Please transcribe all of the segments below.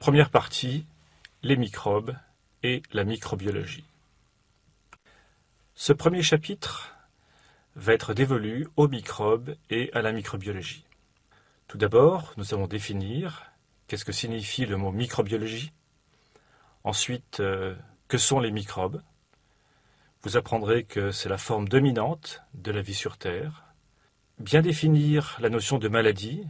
Première partie, les microbes et la microbiologie. Ce premier chapitre va être dévolu aux microbes et à la microbiologie. Tout d'abord, nous allons définir qu'est-ce que signifie le mot microbiologie. Ensuite, que sont les microbes. Vous apprendrez que c'est la forme dominante de la vie sur Terre. Bien définir la notion de maladie,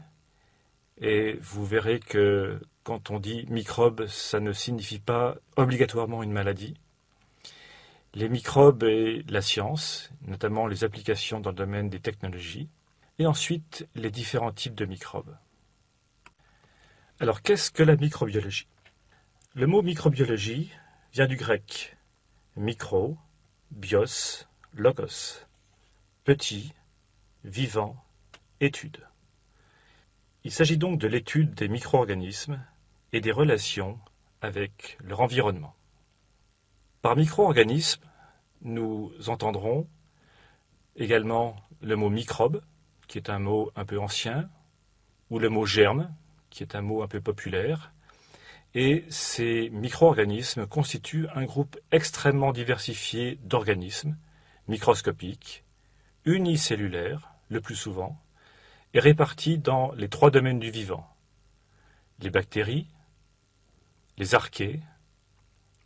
et vous verrez que quand on dit microbe, ça ne signifie pas obligatoirement une maladie. Les microbes et la science, notamment les applications dans le domaine des technologies, et ensuite les différents types de microbes. Alors, qu'est-ce que la microbiologie? Le mot microbiologie vient du grec micro, bios, logos, petit, vivant, étude. Il s'agit donc de l'étude des micro-organismes et des relations avec leur environnement. Par micro-organisme, nous entendrons également le mot microbe, qui est un mot un peu ancien, ou le mot germe, qui est un mot un peu populaire. Et ces micro-organismes constituent un groupe extrêmement diversifié d'organismes microscopiques, unicellulaires, le plus souvent, et répartis dans les 3 domaines du vivant: les bactéries, les archées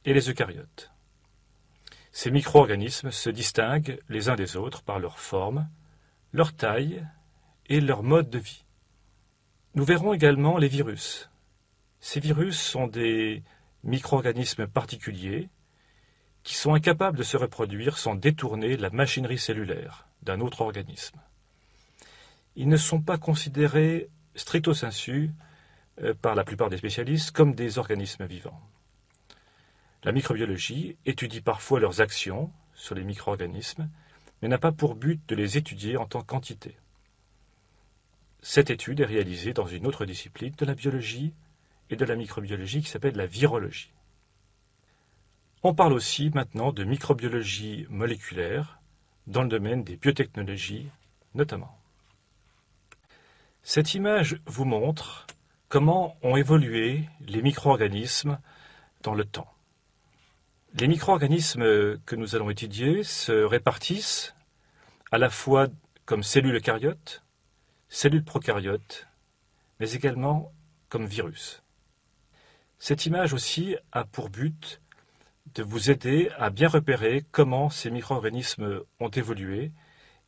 et les eucaryotes. Ces micro-organismes se distinguent les uns des autres par leur forme, leur taille et leur mode de vie. Nous verrons également les virus. Ces virus sont des micro-organismes particuliers qui sont incapables de se reproduire sans détourner la machinerie cellulaire d'un autre organisme. Ils ne sont pas considérés stricto sensu par la plupart des spécialistes comme des organismes vivants. La microbiologie étudie parfois leurs actions sur les micro-organismes, mais n'a pas pour but de les étudier en tant qu'entité. Cette étude est réalisée dans une autre discipline de la biologie et de la microbiologie qui s'appelle la virologie. On parle aussi maintenant de microbiologie moléculaire dans le domaine des biotechnologies notamment. Cette image vous montre comment ont évolué les micro-organismes dans le temps. Les micro-organismes que nous allons étudier se répartissent à la fois comme cellules eucaryotes, cellules prokaryotes, mais également comme virus. Cette image aussi a pour but de vous aider à bien repérer comment ces micro-organismes ont évolué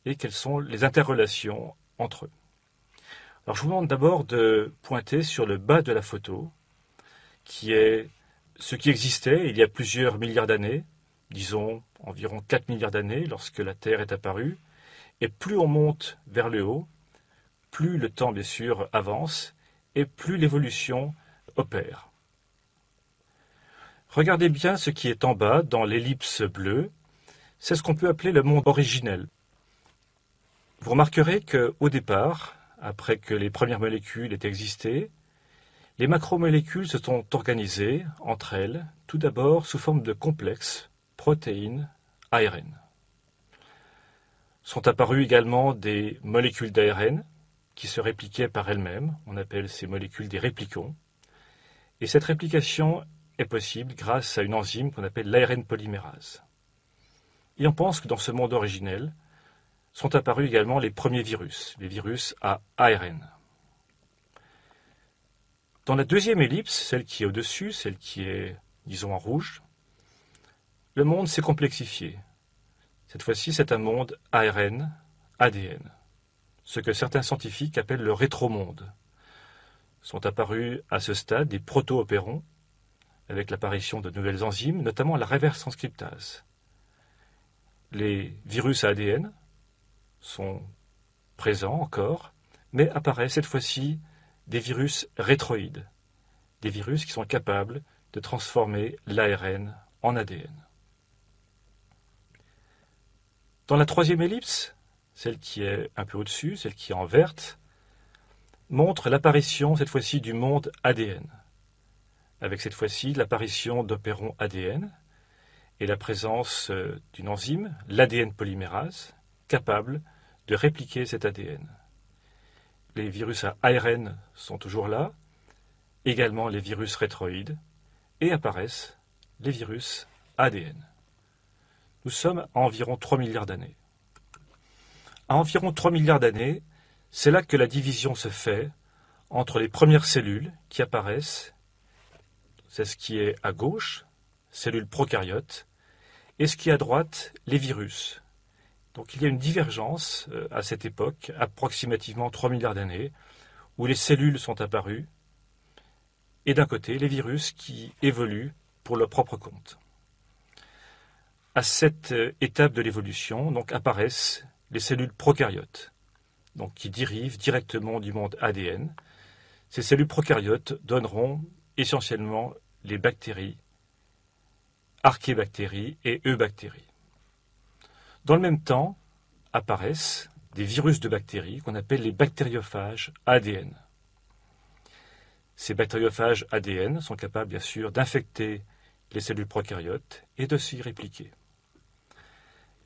et quelles sont les interrelations entre eux. Alors je vous demande d'abord de pointer sur le bas de la photo, qui est ce qui existait il y a plusieurs milliards d'années, disons environ 4 milliards d'années lorsque la Terre est apparue, et plus on monte vers le haut, plus le temps bien sûr avance, et plus l'évolution opère. Regardez bien ce qui est en bas, dans l'ellipse bleue, c'est ce qu'on peut appeler le monde originel. Vous remarquerez qu'au départ, après que les premières molécules aient existé, les macromolécules se sont organisées entre elles, tout d'abord sous forme de complexes, protéines, ARN. Sont apparues également des molécules d'ARN qui se répliquaient par elles-mêmes, on appelle ces molécules des réplicons, et cette réplication est possible grâce à une enzyme qu'on appelle l'ARN polymérase. Et on pense que dans ce monde originel sont apparus également les premiers virus, les virus à ARN. Dans la deuxième ellipse, celle qui est au-dessus, celle qui est, disons, en rouge, le monde s'est complexifié. Cette fois-ci, c'est un monde ARN, ADN, ce que certains scientifiques appellent le rétromonde. Sont apparus à ce stade des proto-opérons, avec l'apparition de nouvelles enzymes, notamment la reverse transcriptase. Les virus à ADN sont présents encore, mais apparaissent cette fois-ci des virus rétroïdes, des virus qui sont capables de transformer l'ARN en ADN. Dans la troisième ellipse, celle qui est un peu au-dessus, celle qui est en verte, montre l'apparition cette fois-ci du monde ADN, avec cette fois-ci l'apparition d'opérons ADN et la présence d'une enzyme, l'ADN polymérase, capable de répliquer cet ADN. Les virus à ARN sont toujours là, également les virus rétroïdes et apparaissent les virus ADN. Nous sommes à environ 3 milliards d'années. À environ 3 milliards d'années, c'est là que la division se fait entre les premières cellules qui apparaissent, c'est ce qui est à gauche, cellules prokaryotes, et ce qui est à droite, les virus. Donc il y a une divergence à cette époque, approximativement 3 milliards d'années, où les cellules sont apparues, et d'un côté, les virus qui évoluent pour leur propre compte. À cette étape de l'évolution, donc, apparaissent les cellules prokaryotes, donc, qui dérivent directement du monde ADN. Ces cellules prokaryotes donneront essentiellement les bactéries, archébactéries et eubactéries. Dans le même temps, apparaissent des virus de bactéries qu'on appelle les bactériophages ADN. Ces bactériophages ADN sont capables, bien sûr, d'infecter les cellules prokaryotes et de s'y répliquer.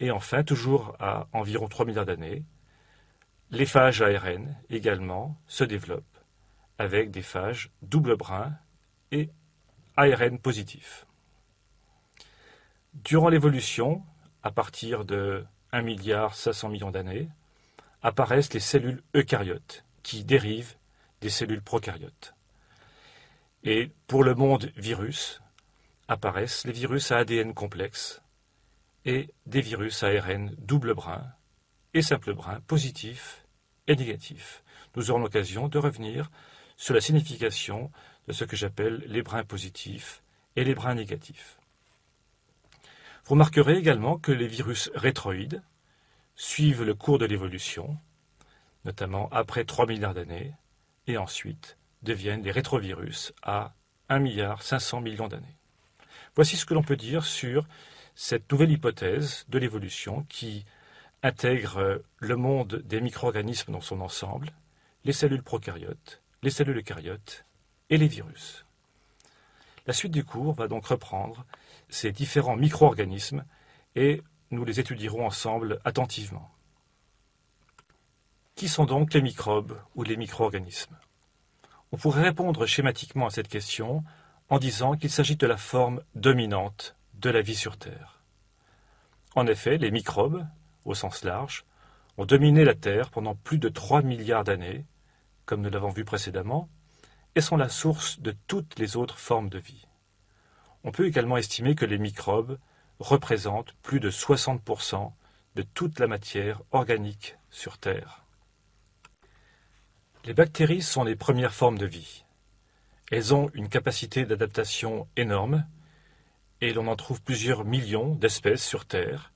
Et enfin, toujours à environ 3 milliards d'années, les phages ARN également se développent avec des phages double brin et ARN positif. Durant l'évolution, à partir de 1,5 milliard d'années, apparaissent les cellules eucaryotes qui dérivent des cellules prokaryotes. Et pour le monde virus, apparaissent les virus à ADN complexe et des virus à ARN double brin et simple brin positif et négatif. Nous aurons l'occasion de revenir sur la signification de ce que j'appelle les brins positifs et les brins négatifs. Vous remarquerez également que les virus rétroïdes suivent le cours de l'évolution, notamment après 3 milliards d'années, et ensuite deviennent les rétrovirus à 1,5 milliard d'années. Voici ce que l'on peut dire sur cette nouvelle hypothèse de l'évolution qui intègre le monde des micro-organismes dans son ensemble, les cellules prokaryotes, les cellules eucaryotes et les virus. La suite du cours va donc reprendre ces différents micro-organismes et nous les étudierons ensemble attentivement. Qui sont donc les microbes ou les micro-organismes ? On pourrait répondre schématiquement à cette question en disant qu'il s'agit de la forme dominante de la vie sur Terre. En effet, les microbes, au sens large, ont dominé la Terre pendant plus de 3 milliards d'années, comme nous l'avons vu précédemment, et sont la source de toutes les autres formes de vie. On peut également estimer que les microbes représentent plus de 60% de toute la matière organique sur Terre. Les bactéries sont les premières formes de vie. Elles ont une capacité d'adaptation énorme et l'on en trouve plusieurs millions d'espèces sur Terre,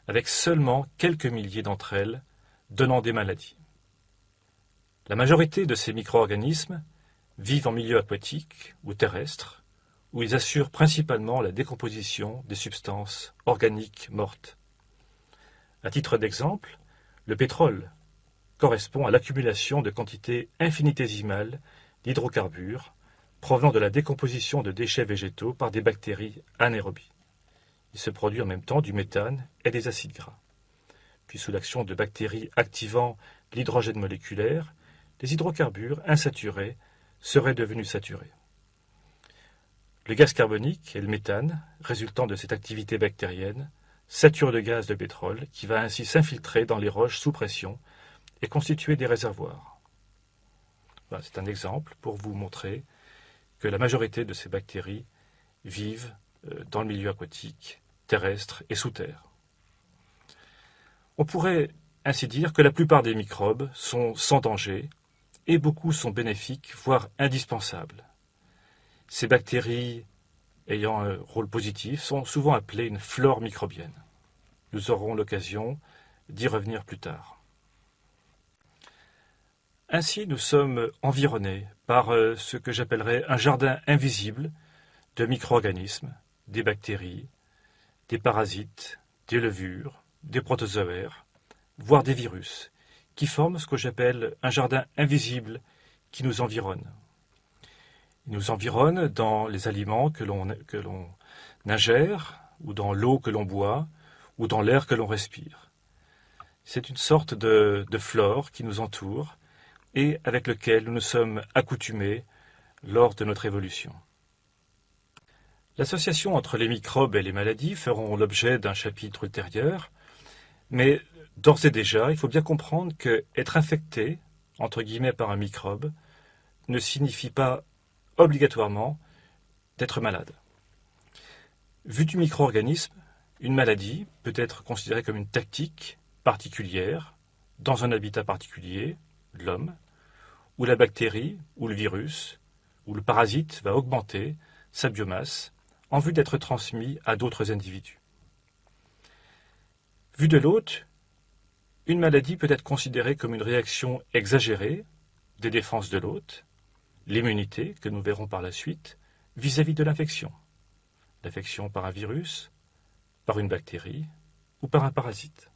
avec seulement quelques milliers d'entre elles donnant des maladies. La majorité de ces micro-organismes vivent en milieu aquatique ou terrestre, où ils assurent principalement la décomposition des substances organiques mortes. À titre d'exemple, le pétrole correspond à l'accumulation de quantités infinitésimales d'hydrocarbures provenant de la décomposition de déchets végétaux par des bactéries anaérobies. Il se produit en même temps du méthane et des acides gras. Puis sous l'action de bactéries activant l'hydrogène moléculaire, les hydrocarbures insaturés seraient devenus saturés. Le gaz carbonique et le méthane, résultant de cette activité bactérienne, saturent le gaz de pétrole qui va ainsi s'infiltrer dans les roches sous pression et constituer des réservoirs. Voilà, c'est un exemple pour vous montrer que la majorité de ces bactéries vivent dans le milieu aquatique, terrestre et sous terre. On pourrait ainsi dire que la plupart des microbes sont sans danger et beaucoup sont bénéfiques, voire indispensables. Ces bactéries ayant un rôle positif sont souvent appelées une flore microbienne. Nous aurons l'occasion d'y revenir plus tard. Ainsi, nous sommes environnés par ce que j'appellerais un jardin invisible de micro-organismes, des bactéries, des parasites, des levures, des protozoaires, voire des virus, qui forment ce que j'appelle un jardin invisible qui nous environne. Ils nous environnent dans les aliments que l'on ingère, ou dans l'eau que l'on boit, ou dans l'air que l'on respire. C'est une sorte de flore qui nous entoure et avec lequel nous nous sommes accoutumés lors de notre évolution. L'association entre les microbes et les maladies feront l'objet d'un chapitre ultérieur, mais d'ores et déjà, il faut bien comprendre que être infecté, entre guillemets, par un microbe, ne signifie pas obligatoirement d'être malade. Vu du micro-organisme, une maladie peut être considérée comme une tactique particulière, dans un habitat particulier, l'homme, où la bactérie, ou le virus, ou le parasite va augmenter sa biomasse en vue d'être transmis à d'autres individus. Vu de l'autre, une maladie peut être considérée comme une réaction exagérée des défenses de l'hôte, l'immunité, que nous verrons par la suite, vis-à-vis de l'infection. L'infection par un virus, par une bactérie ou par un parasite.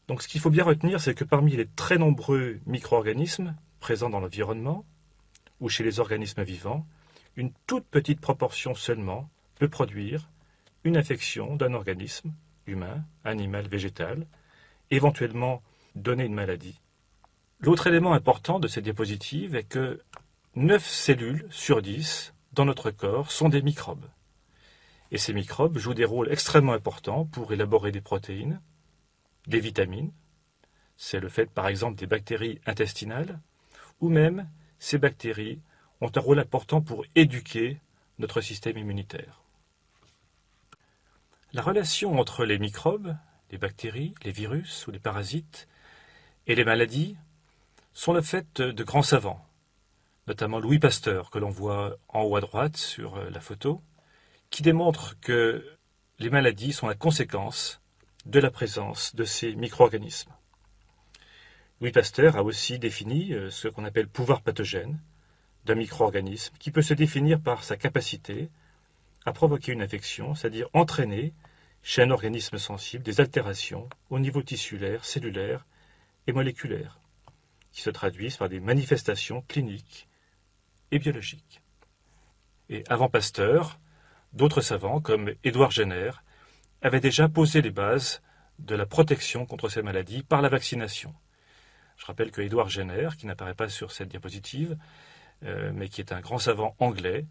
Donc ce qu'il faut bien retenir, c'est que parmi les très nombreux micro-organismes présents dans l'environnement ou chez les organismes vivants, une toute petite proportion seulement peut produire une infection d'un organisme humain, animal, végétal, éventuellement donner une maladie. L'autre élément important de cette diapositive est que 9 cellules sur 10 dans notre corps sont des microbes. Et ces microbes jouent des rôles extrêmement importants pour élaborer des protéines, des vitamines, c'est le fait par exemple des bactéries intestinales, ou même ces bactéries ont un rôle important pour éduquer notre système immunitaire. La relation entre les microbes, les bactéries, les virus ou les parasites et les maladies sont le fait de grands savants, notamment Louis Pasteur, que l'on voit en haut à droite sur la photo, qui démontre que les maladies sont la conséquence de la présence de ces micro-organismes. Louis Pasteur a aussi défini ce qu'on appelle pouvoir pathogène d'un micro-organisme, qui peut se définir par sa capacité à provoquer une infection, c'est-à-dire entraîner chez un organisme sensible des altérations au niveau tissulaire, cellulaire et moléculaire, qui se traduisent par des manifestations cliniques et biologiques. Et avant Pasteur, d'autres savants, comme Édouard Jenner, avaient déjà posé les bases de la protection contre ces maladies par la vaccination. Je rappelle que Édouard Jenner, qui n'apparaît pas sur cette diapositive, mais qui est un grand savant anglais,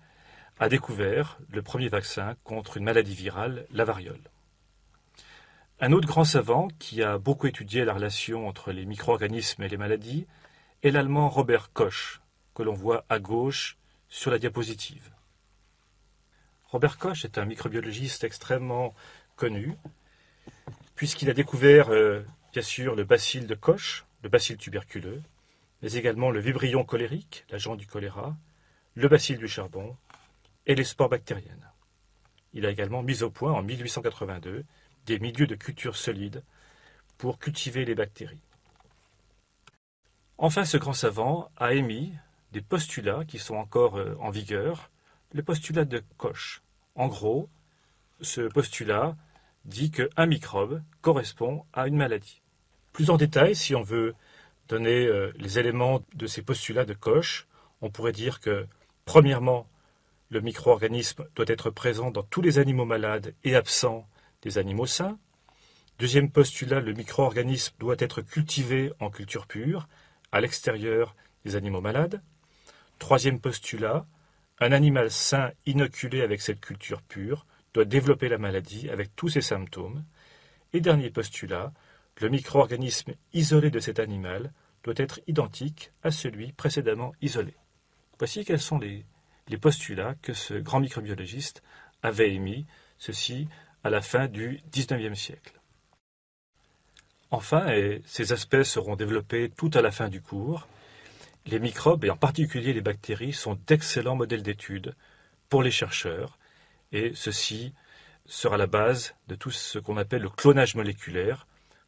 a découvert le premier vaccin contre une maladie virale, la variole. Un autre grand savant qui a beaucoup étudié la relation entre les micro-organismes et les maladies est l'Allemand Robert Koch, que l'on voit à gauche sur la diapositive. Robert Koch est un microbiologiste extrêmement connu, puisqu'il a découvert, bien sûr, le bacille de Koch, le bacille tuberculeux, mais également le vibrion cholérique, l'agent du choléra, le bacille du charbon et les spores bactériennes. Il a également mis au point, en 1882, des milieux de culture solides pour cultiver les bactéries. Enfin, ce grand savant a émis des postulats qui sont encore en vigueur, le postulat de Koch. En gros, ce postulat dit qu'un microbe correspond à une maladie. Plus en détail, si on veut donner les éléments de ces postulats de Koch, on pourrait dire que, premièrement, le micro-organisme doit être présent dans tous les animaux malades et absent des animaux sains. Deuxième postulat, le micro-organisme doit être cultivé en culture pure, à l'extérieur des animaux malades. Troisième postulat, un animal sain inoculé avec cette culture pure doit développer la maladie avec tous ses symptômes. Et dernier postulat, le micro-organisme isolé de cet animal doit être identique à celui précédemment isolé. Voici quels sont les postulats que ce grand microbiologiste avait émis, ceci à la fin du XIXe siècle. Enfin, et ces aspects seront développés tout à la fin du cours, les microbes, et en particulier les bactéries, sont d'excellents modèles d'études pour les chercheurs, et ceci sera la base de tout ce qu'on appelle le clonage moléculaire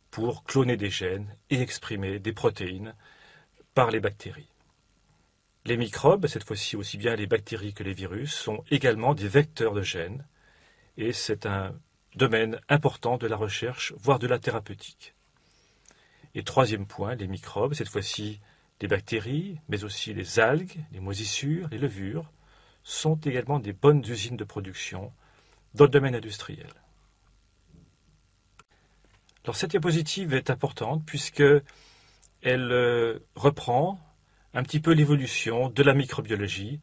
pour cloner des gènes et exprimer des protéines par les bactéries. Les microbes, cette fois-ci aussi bien les bactéries que les virus, sont également des vecteurs de gènes, et c'est un domaine important de la recherche, voire de la thérapeutique. Et troisième point, les microbes, cette fois-ci les bactéries, mais aussi les algues, les moisissures, les levures, sont également des bonnes usines de production dans le domaine industriel. Alors cette diapositive est importante puisqu'elle reprend un petit peu l'évolution de la microbiologie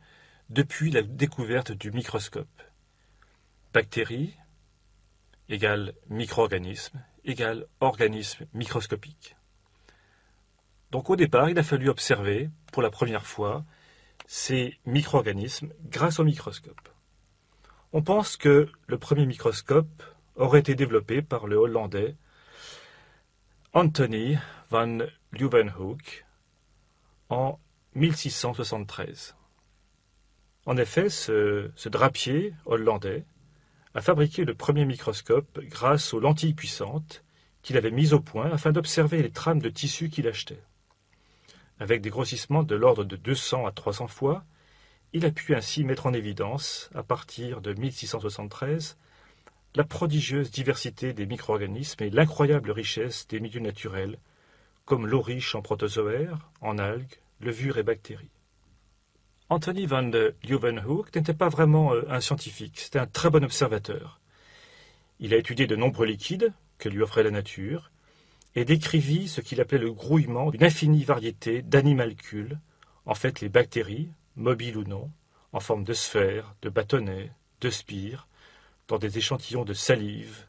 depuis la découverte du microscope. Bactéries égale micro-organisme égale organisme microscopique. Donc au départ, il a fallu observer pour la première fois ces micro-organismes grâce au microscope. On pense que le premier microscope aurait été développé par le Hollandais Antony van Leeuwenhoek en 1673. En effet, ce drapier hollandais a fabriqué le premier microscope grâce aux lentilles puissantes qu'il avait mises au point afin d'observer les trames de tissu qu'il achetait. Avec des grossissements de l'ordre de 200 à 300 fois, il a pu ainsi mettre en évidence, à partir de 1673, la prodigieuse diversité des micro-organismes et l'incroyable richesse des milieux naturels, comme l'eau riche en protozoaires, en algues, levures et bactéries. Antony van Leeuwenhoek n'était pas vraiment un scientifique, c'était un très bon observateur. Il a étudié de nombreux liquides que lui offrait la nature et décrivit ce qu'il appelait le grouillement d'une infinie variété d'animalcules, en fait les bactéries, mobiles ou non, en forme de sphères, de bâtonnets, de spires, dans des échantillons de salive,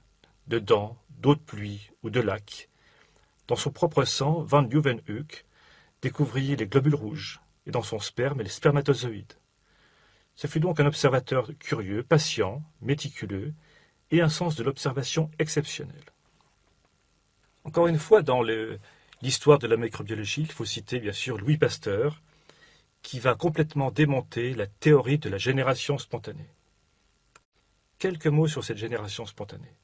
de dents, d'eau de pluie ou de lacs. Dans son propre sang, van Leeuwenhoek découvrit les globules rouges, et dans son sperme les spermatozoïdes. Ce fut donc un observateur curieux, patient, méticuleux, et un sens de l'observation exceptionnel. Encore une fois, dans l'histoire de la microbiologie, il faut citer bien sûr Louis Pasteur, qui va complètement démonter la théorie de la génération spontanée. Quelques mots sur cette génération spontanée.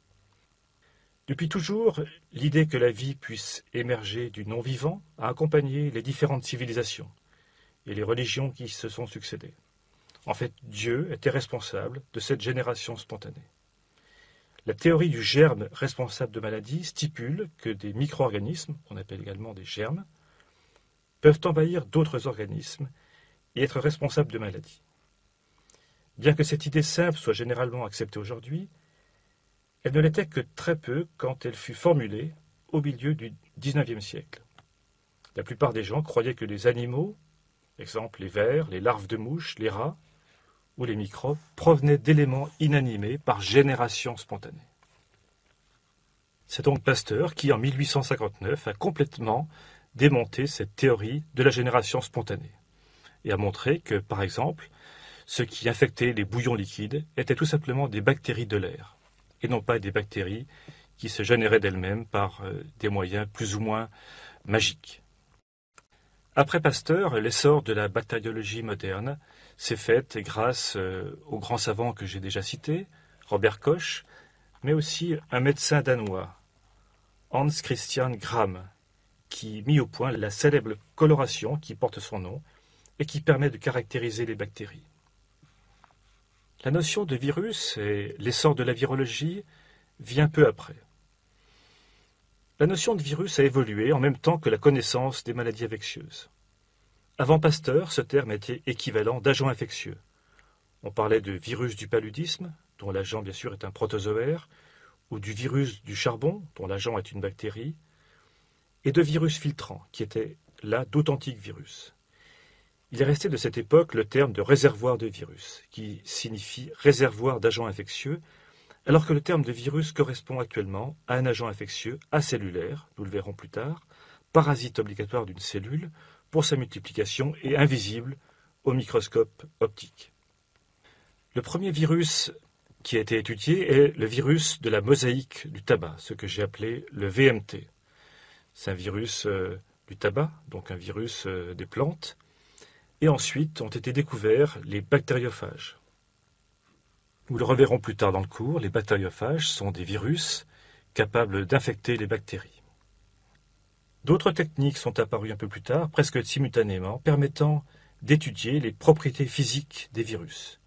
Depuis toujours, l'idée que la vie puisse émerger du non-vivant a accompagné les différentes civilisations et les religions qui se sont succédées. En fait, Dieu était responsable de cette génération spontanée. La théorie du germe responsable de maladies stipule que des micro-organismes, qu'on appelle également des germes, peuvent envahir d'autres organismes et être responsables de maladies. Bien que cette idée simple soit généralement acceptée aujourd'hui, elle ne l'était que très peu quand elle fut formulée au milieu du XIXe siècle. La plupart des gens croyaient que les animaux, exemple les vers, les larves de mouches, les rats ou les microbes, provenaient d'éléments inanimés par génération spontanée. C'est donc Pasteur qui, en 1859, a complètement démonté cette théorie de la génération spontanée et a montré que, par exemple, ce qui infectait les bouillons liquides étaient tout simplement des bactéries de l'air, et non pas des bactéries qui se généraient d'elles-mêmes par des moyens plus ou moins magiques. Après Pasteur, l'essor de la bactériologie moderne s'est fait grâce aux grands savants que j'ai déjà cités, Robert Koch, mais aussi un médecin danois, Hans Christian Gram, qui mit au point la célèbre coloration qui porte son nom et qui permet de caractériser les bactéries. La notion de virus et l'essor de la virologie vient peu après. La notion de virus a évolué en même temps que la connaissance des maladies infectieuses. Avant Pasteur, ce terme était équivalent d'agent infectieux. On parlait de virus du paludisme, dont l'agent bien sûr est un protozoaire, ou du virus du charbon, dont l'agent est une bactérie, et de virus filtrants, qui étaient là d'authentiques virus. Il est resté de cette époque le terme de réservoir de virus, qui signifie réservoir d'agents infectieux, alors que le terme de virus correspond actuellement à un agent infectieux acellulaire, nous le verrons plus tard, parasite obligatoire d'une cellule pour sa multiplication et invisible au microscope optique. Le premier virus qui a été étudié est le virus de la mosaïque du tabac, ce que j'ai appelé le VMT. C'est un virus du tabac, donc un virus des plantes. Et ensuite ont été découverts les bactériophages. Nous le reverrons plus tard dans le cours, les bactériophages sont des virus capables d'infecter les bactéries. D'autres techniques sont apparues un peu plus tard, presque simultanément, permettant d'étudier les propriétés physiques des virus.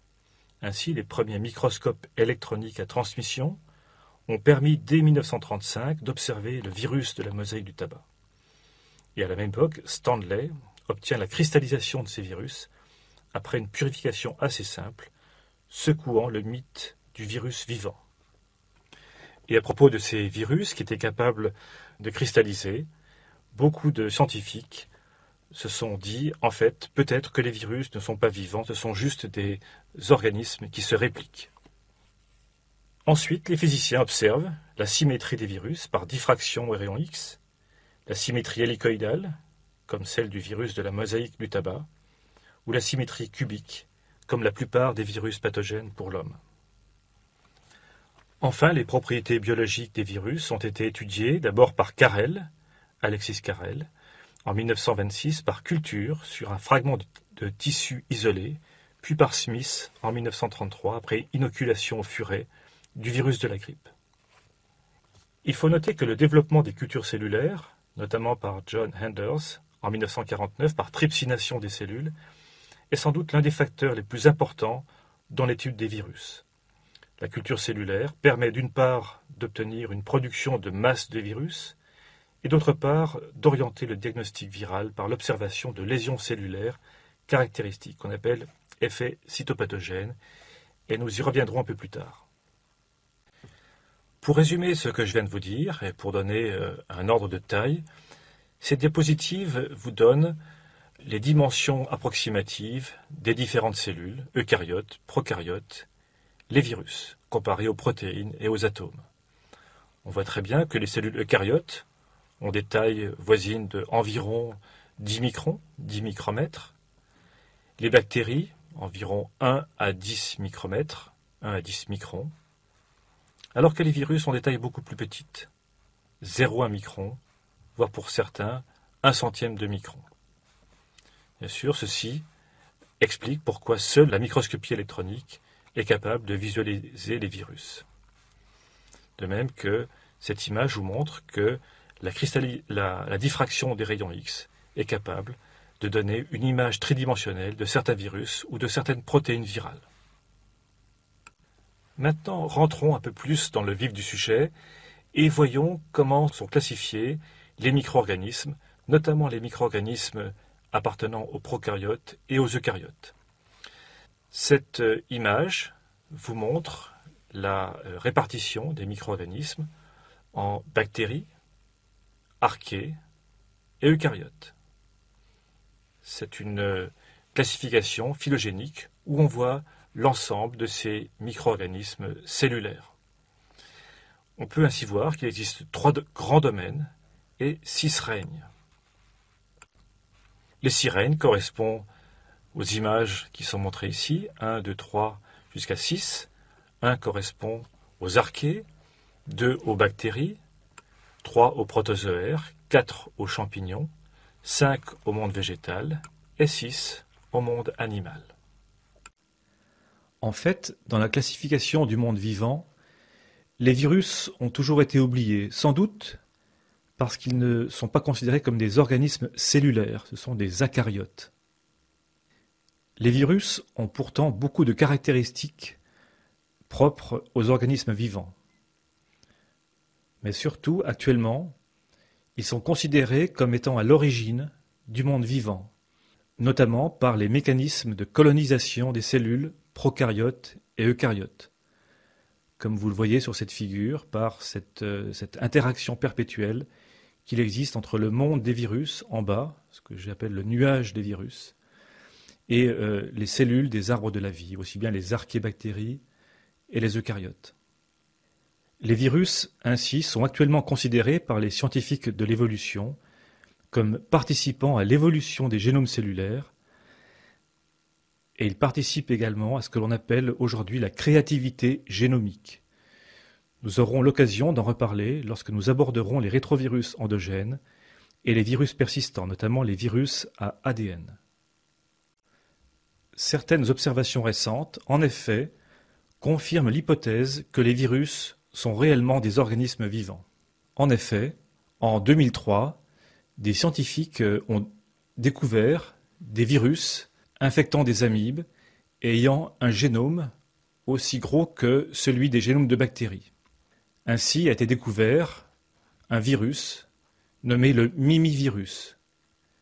Ainsi, les premiers microscopes électroniques à transmission ont permis dès 1935 d'observer le virus de la mosaïque du tabac. Et à la même époque, Stanley obtient la cristallisation de ces virus après une purification assez simple, secouant le mythe du virus vivant. Et à propos de ces virus qui étaient capables de cristalliser, beaucoup de scientifiques se sont dit, en fait, peut-être que les virus ne sont pas vivants, ce sont juste des organismes qui se répliquent. Ensuite, les physiciens observent la symétrie des virus par diffraction aux rayons X, la symétrie hélicoïdale, comme celle du virus de la mosaïque du tabac, ou la symétrie cubique, comme la plupart des virus pathogènes pour l'homme. Enfin, les propriétés biologiques des virus ont été étudiées d'abord par Carrel, Alexis Carrel, en 1926 par culture sur un fragment de tissu isolé, puis par Smith en 1933 après inoculation au furet du virus de la grippe. Il faut noter que le développement des cultures cellulaires, notamment par John Enders en 1949 par trypsination des cellules, est sans doute l'un des facteurs les plus importants dans l'étude des virus. La culture cellulaire permet d'une part d'obtenir une production de masse de virus et d'autre part d'orienter le diagnostic viral par l'observation de lésions cellulaires caractéristiques qu'on appelle effets cytopathogènes, et nous y reviendrons un peu plus tard. Pour résumer ce que je viens de vous dire et pour donner un ordre de taille, cette diapositive vous donne les dimensions approximatives des différentes cellules, eucaryotes, prokaryotes, les virus, comparés aux protéines et aux atomes. On voit très bien que les cellules eucaryotes ont des tailles voisines de environ 10 microns, 10 micromètres. Les bactéries, environ 1 à 10 micromètres, 1 à 10 microns. Alors que les virus ont des tailles beaucoup plus petites, 0,1 micron, voire pour certains, 1 centième de micron. Bien sûr, ceci explique pourquoi seule la microscopie électronique est capable de visualiser les virus. De même que cette image vous montre que la diffraction des rayons X est capable de donner une image tridimensionnelle de certains virus ou de certaines protéines virales. Maintenant, rentrons un peu plus dans le vif du sujet et voyons comment sont classifiés les micro-organismes, notamment les micro-organismes appartenant aux prokaryotes et aux eucaryotes. Cette image vous montre la répartition des micro-organismes en bactéries, archées et eucaryotes. C'est une classification phylogénique où on voit l'ensemble de ces micro-organismes cellulaires. On peut ainsi voir qu'il existe 3 grands domaines et 6 règnes. Les 6 règnes correspondent aux images qui sont montrées ici, 1, 2, 3 jusqu'à 6. 1 correspond aux archées, 2 aux bactéries, 3 aux protozoaires, 4 aux champignons, 5 au monde végétal et 6 au monde animal. En fait, dans la classification du monde vivant, les virus ont toujours été oubliés, sans doute parce qu'ils ne sont pas considérés comme des organismes cellulaires, ce sont des eucaryotes. Les virus ont pourtant beaucoup de caractéristiques propres aux organismes vivants. Mais surtout, actuellement, ils sont considérés comme étant à l'origine du monde vivant, notamment par les mécanismes de colonisation des cellules prokaryotes et eucaryotes, comme vous le voyez sur cette figure, par cette interaction perpétuelle qu'il existe entre le monde des virus en bas, ce que j'appelle le nuage des virus, et les cellules des arbres de la vie, aussi bien les archébactéries et les eucaryotes. Les virus, ainsi, sont actuellement considérés par les scientifiques de l'évolution comme participant à l'évolution des génomes cellulaires, et ils participent également à ce que l'on appelle aujourd'hui la créativité génomique. Nous aurons l'occasion d'en reparler lorsque nous aborderons les rétrovirus endogènes et les virus persistants, notamment les virus à ADN. Certaines observations récentes, en effet, confirment l'hypothèse que les virus sont réellement des organismes vivants. En effet, en 2003, des scientifiques ont découvert des virus infectant des amibes et ayant un génome aussi gros que celui des génomes de bactéries. Ainsi a été découvert un virus nommé le mimivirus,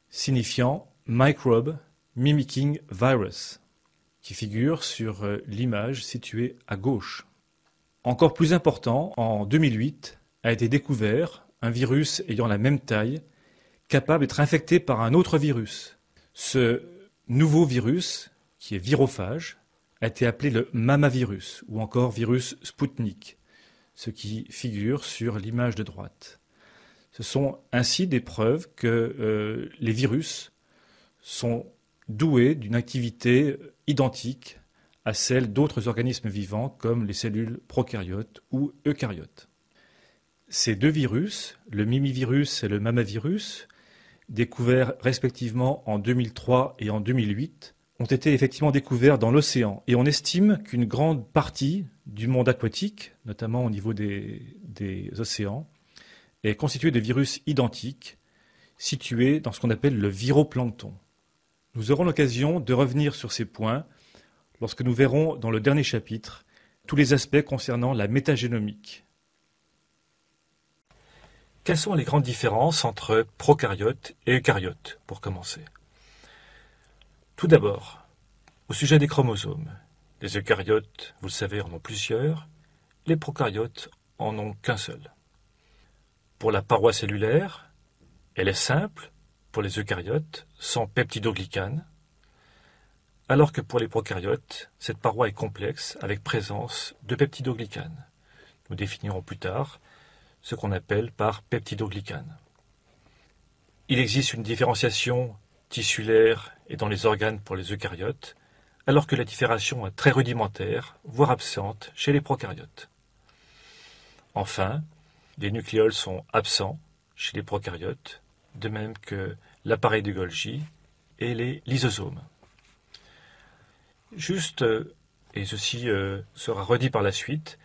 signifiant Microbe Mimicking Virus, qui figure sur l'image située à gauche. Encore plus important, en 2008, a été découvert un virus ayant la même taille capable d'être infecté par un autre virus. Ce nouveau virus, qui est virophage, a été appelé le mamavirus ou encore virus Spoutnik, ce qui figure sur l'image de droite. Ce sont ainsi des preuves que les virus sont doués d'une activité identique à celle d'autres organismes vivants comme les cellules prokaryotes ou eucaryotes. Ces deux virus, le mimivirus et le mamavirus, découverts respectivement en 2003 et en 2008, ont été effectivement découverts dans l'océan. Et on estime qu'une grande partie du monde aquatique, notamment au niveau des océans, est constituée de virus identiques situés dans ce qu'on appelle le viroplancton. Nous aurons l'occasion de revenir sur ces points lorsque nous verrons dans le dernier chapitre tous les aspects concernant la métagénomique. Quelles sont les grandes différences entre prokaryotes et eucaryotes, pour commencer? Tout d'abord, au sujet des chromosomes. Les eucaryotes, vous le savez, en ont plusieurs. Les prokaryotes en ont qu'un seul. Pour la paroi cellulaire, elle est simple, pour les eucaryotes, sans peptidoglycane, alors que pour les prokaryotes, cette paroi est complexe avec présence de peptidoglycane. Nous définirons plus tard ce qu'on appelle par peptidoglycane. Il existe une différenciation tissulaire et dans les organes pour les eucaryotes, alors que la différenciation est très rudimentaire, voire absente chez les prokaryotes. Enfin, les nucléoles sont absents chez les prokaryotes, de même que l'appareil de Golgi et les lysosomes. Juste, et ceci sera redit par la suite,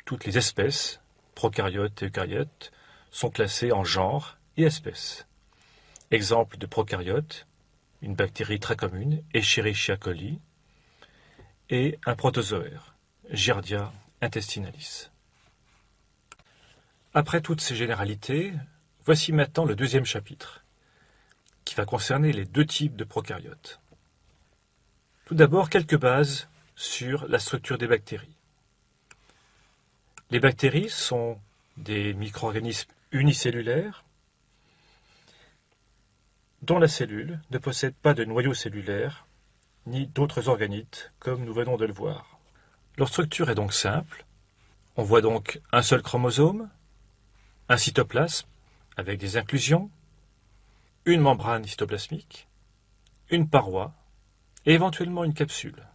toutes les espèces, prokaryotes et eucaryotes, sont classées en genre et espèces. Exemple de prokaryote, une bactérie très commune, Escherichia coli, et un protozoaire, Giardia intestinalis. Après toutes ces généralités, voici maintenant le deuxième chapitre, qui va concerner les deux types de prokaryotes. Tout d'abord, quelques bases sur la structure des bactéries. Les bactéries sont des micro-organismes unicellulaires dont la cellule ne possède pas de noyau cellulaire ni d'autres organites, comme nous venons de le voir. Leur structure est donc simple. On voit donc un seul chromosome, un cytoplasme avec des inclusions, une membrane cytoplasmique, une paroi et éventuellement une capsule.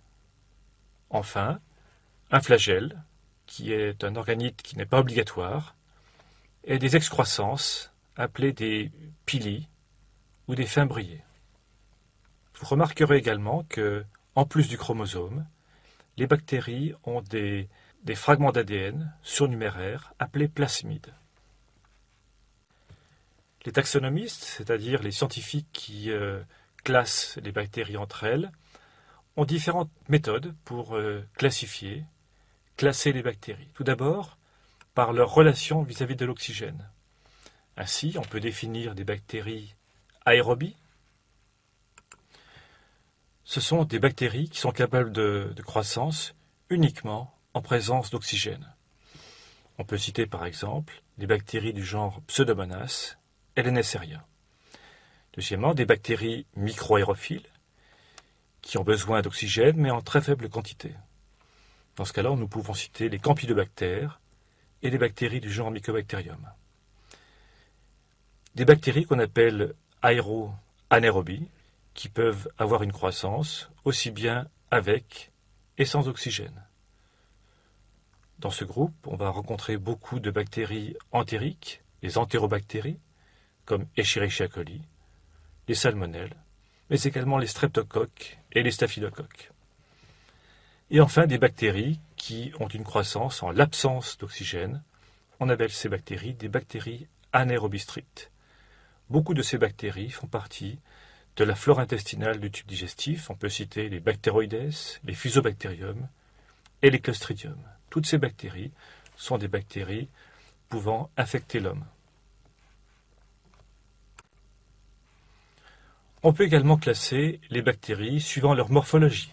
Enfin, un flagelle, qui est un organite qui n'est pas obligatoire, et des excroissances appelées des pili ou des fimbriers. Vous remarquerez également que, en plus du chromosome, les bactéries ont des fragments d'ADN surnuméraires appelés plasmides. Les taxonomistes, c'est-à-dire les scientifiques qui classent les bactéries entre elles, ont différentes méthodes pour classer les bactéries. Tout d'abord, par leur relation vis-à-vis de l'oxygène. Ainsi, on peut définir des bactéries aérobies. Ce sont des bactéries qui sont capables de croissance uniquement en présence d'oxygène. On peut citer par exemple les bactéries du genre Pseudomonas et les Neisseria. Deuxièmement, des bactéries microaérophiles qui ont besoin d'oxygène mais en très faible quantité. Dans ce cas-là, nous pouvons citer les campylobactères et les bactéries du genre Mycobacterium. Des bactéries qu'on appelle aéro-anaérobies, qui peuvent avoir une croissance aussi bien avec et sans oxygène. Dans ce groupe, on va rencontrer beaucoup de bactéries entériques, les entérobactéries, comme Escherichia coli, les salmonelles, mais également les streptocoques et les staphylocoques. Et enfin, des bactéries qui ont une croissance en l'absence d'oxygène. On appelle ces bactéries des bactéries anaérobies strictes. Beaucoup de ces bactéries font partie de la flore intestinale du tube digestif. On peut citer les Bacteroides, les Fusobacterium et les Clostridium. Toutes ces bactéries sont des bactéries pouvant infecter l'homme. On peut également classer les bactéries suivant leur morphologie.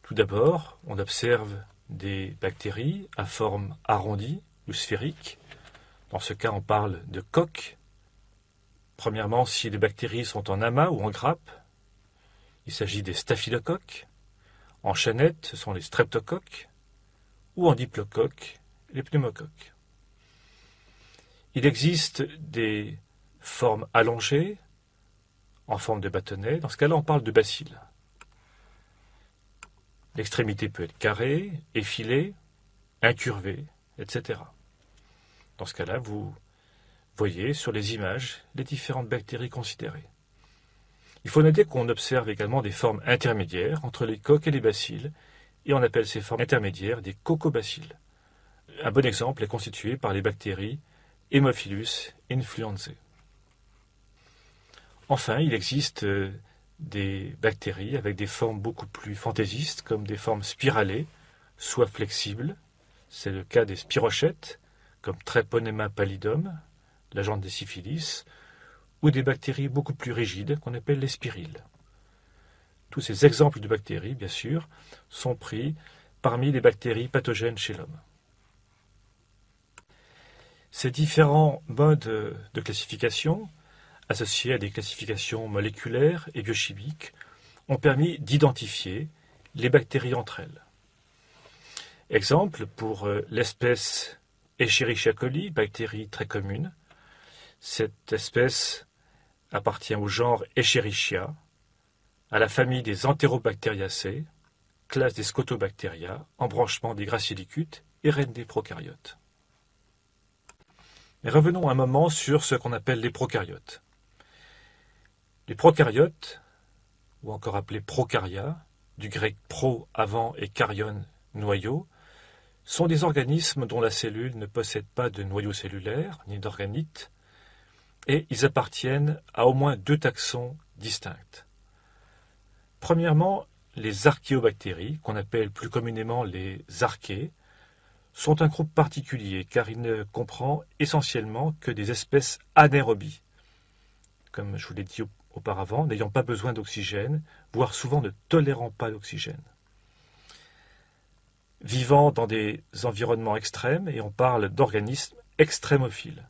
Tout d'abord, on observe des bactéries à forme arrondie ou sphérique. Dans ce cas, on parle de coque. Premièrement, si les bactéries sont en amas ou en grappe, il s'agit des staphylocoques. En chaînette, ce sont les streptocoques. Ou en diplocoque, les pneumocoques. Il existe des formes allongées, en forme de bâtonnet. Dans ce cas-là, on parle de bacilles. L'extrémité peut être carrée, effilée, incurvée, etc. Dans ce cas-là, vous voyez sur les images les différentes bactéries considérées. Il faut noter qu'on observe également des formes intermédiaires entre les coques et les bacilles, et on appelle ces formes intermédiaires des cocobacilles. Un bon exemple est constitué par les bactéries Haemophilus influenzae. Enfin, il existe des bactéries avec des formes beaucoup plus fantaisistes, comme des formes spiralées, soit flexibles. C'est le cas des spirochètes, comme Treponema pallidum, l'agent des syphilis, ou des bactéries beaucoup plus rigides, qu'on appelle les spirilles. Tous ces exemples de bactéries, bien sûr, sont pris parmi les bactéries pathogènes chez l'homme. Ces différents modes de classification, associés à des classifications moléculaires et biochimiques, ont permis d'identifier les bactéries entre elles. Exemple pour l'espèce Escherichia coli, bactérie très commune. Cette espèce appartient au genre Escherichia, à la famille des Enterobacteriaceae, classe des Scotobacteria, embranchement des Gracillicutes et reine des prokaryotes. Mais revenons un moment sur ce qu'on appelle les prokaryotes. Les prokaryotes, ou encore appelés prokarya, du grec pro avant et karyon noyau, sont des organismes dont la cellule ne possède pas de noyau cellulaire ni d'organite, et ils appartiennent à au moins deux taxons distincts. Premièrement, les archéobactéries, qu'on appelle plus communément les archées, sont un groupe particulier car il ne comprend essentiellement que des espèces anaérobies, comme je vous l'ai dit auparavant, n'ayant pas besoin d'oxygène, voire souvent ne tolérant pas l'oxygène. Vivant dans des environnements extrêmes, et on parle d'organismes extrémophiles.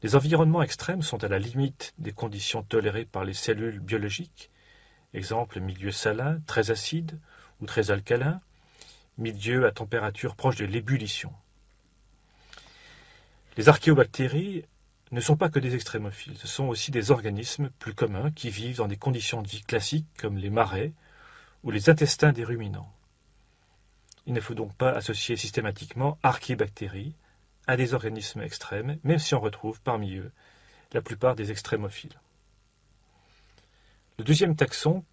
Les environnements extrêmes sont à la limite des conditions tolérées par les cellules biologiques, exemple milieu salin, très acide ou très alcalin, milieu à température proche de l'ébullition. Les archéobactéries ne sont pas que des extrémophiles, ce sont aussi des organismes plus communs qui vivent dans des conditions de vie classiques comme les marais ou les intestins des ruminants. Il ne faut donc pas associer systématiquement archébactéries à des organismes extrêmes, même si on retrouve parmi eux la plupart des extrémophiles. Le deuxième taxon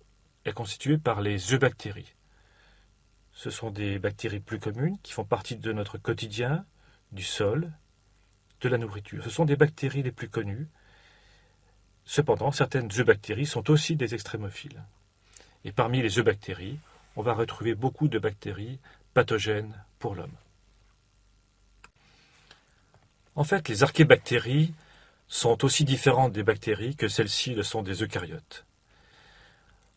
est constitué par les eubactéries. Ce sont des bactéries plus communes qui font partie de notre quotidien, du sol, de la nourriture. Ce sont des bactéries les plus connues. Cependant, certaines eubactéries sont aussi des extrémophiles. Et parmi les eubactéries, on va retrouver beaucoup de bactéries pathogènes pour l'homme. En fait, les archébactéries sont aussi différentes des bactéries que celles-ci le sont des eucaryotes.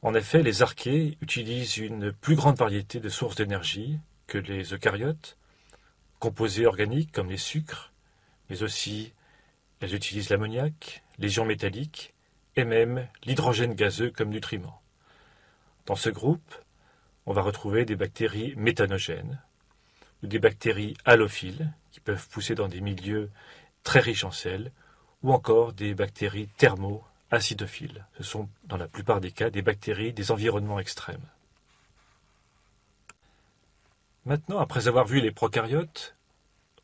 En effet, les archées utilisent une plus grande variété de sources d'énergie que les eucaryotes, composés organiques comme les sucres, mais aussi elles utilisent l'ammoniac, les ions métalliques et même l'hydrogène gazeux comme nutriment. Dans ce groupe, on va retrouver des bactéries méthanogènes ou des bactéries halophiles qui peuvent pousser dans des milieux très riches en sel ou encore des bactéries thermo-acidophiles. Ce sont dans la plupart des cas des bactéries des environnements extrêmes. Maintenant, après avoir vu les prokaryotes,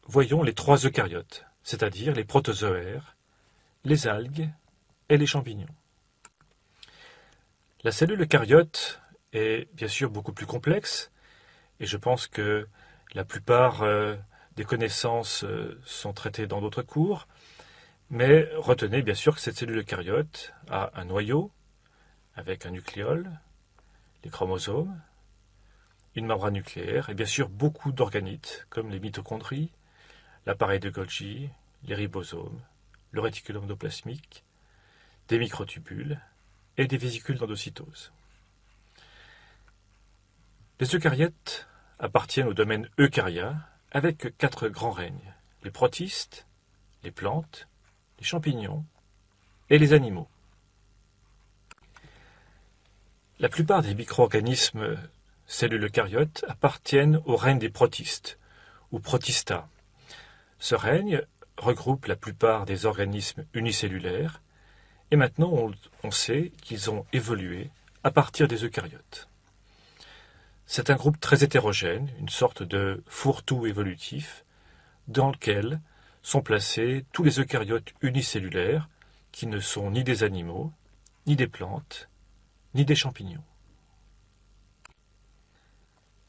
voyons les trois eucaryotes, c'est-à-dire les protozoaires, les algues et les champignons. La cellule eucaryote est bien sûr beaucoup plus complexe, et je pense que la plupart des connaissances sont traitées dans d'autres cours, mais retenez bien sûr que cette cellule eucaryote a un noyau avec un nucléole, les chromosomes, une membrane nucléaire et bien sûr beaucoup d'organites comme les mitochondries, l'appareil de Golgi, les ribosomes, le réticulum endoplasmique, des microtubules et des vésicules d'endocytose. Les eucaryotes appartiennent au domaine eucarya avec 4 grands règnes, les protistes, les plantes, les champignons et les animaux. La plupart des micro-organismes cellulo-eucaryotes appartiennent au règne des protistes, ou protista. Ce règne regroupe la plupart des organismes unicellulaires, et maintenant on sait qu'ils ont évolué à partir des eucaryotes. C'est un groupe très hétérogène, une sorte de fourre-tout évolutif, dans lequel sont placés tous les eucaryotes unicellulaires qui ne sont ni des animaux, ni des plantes, ni des champignons.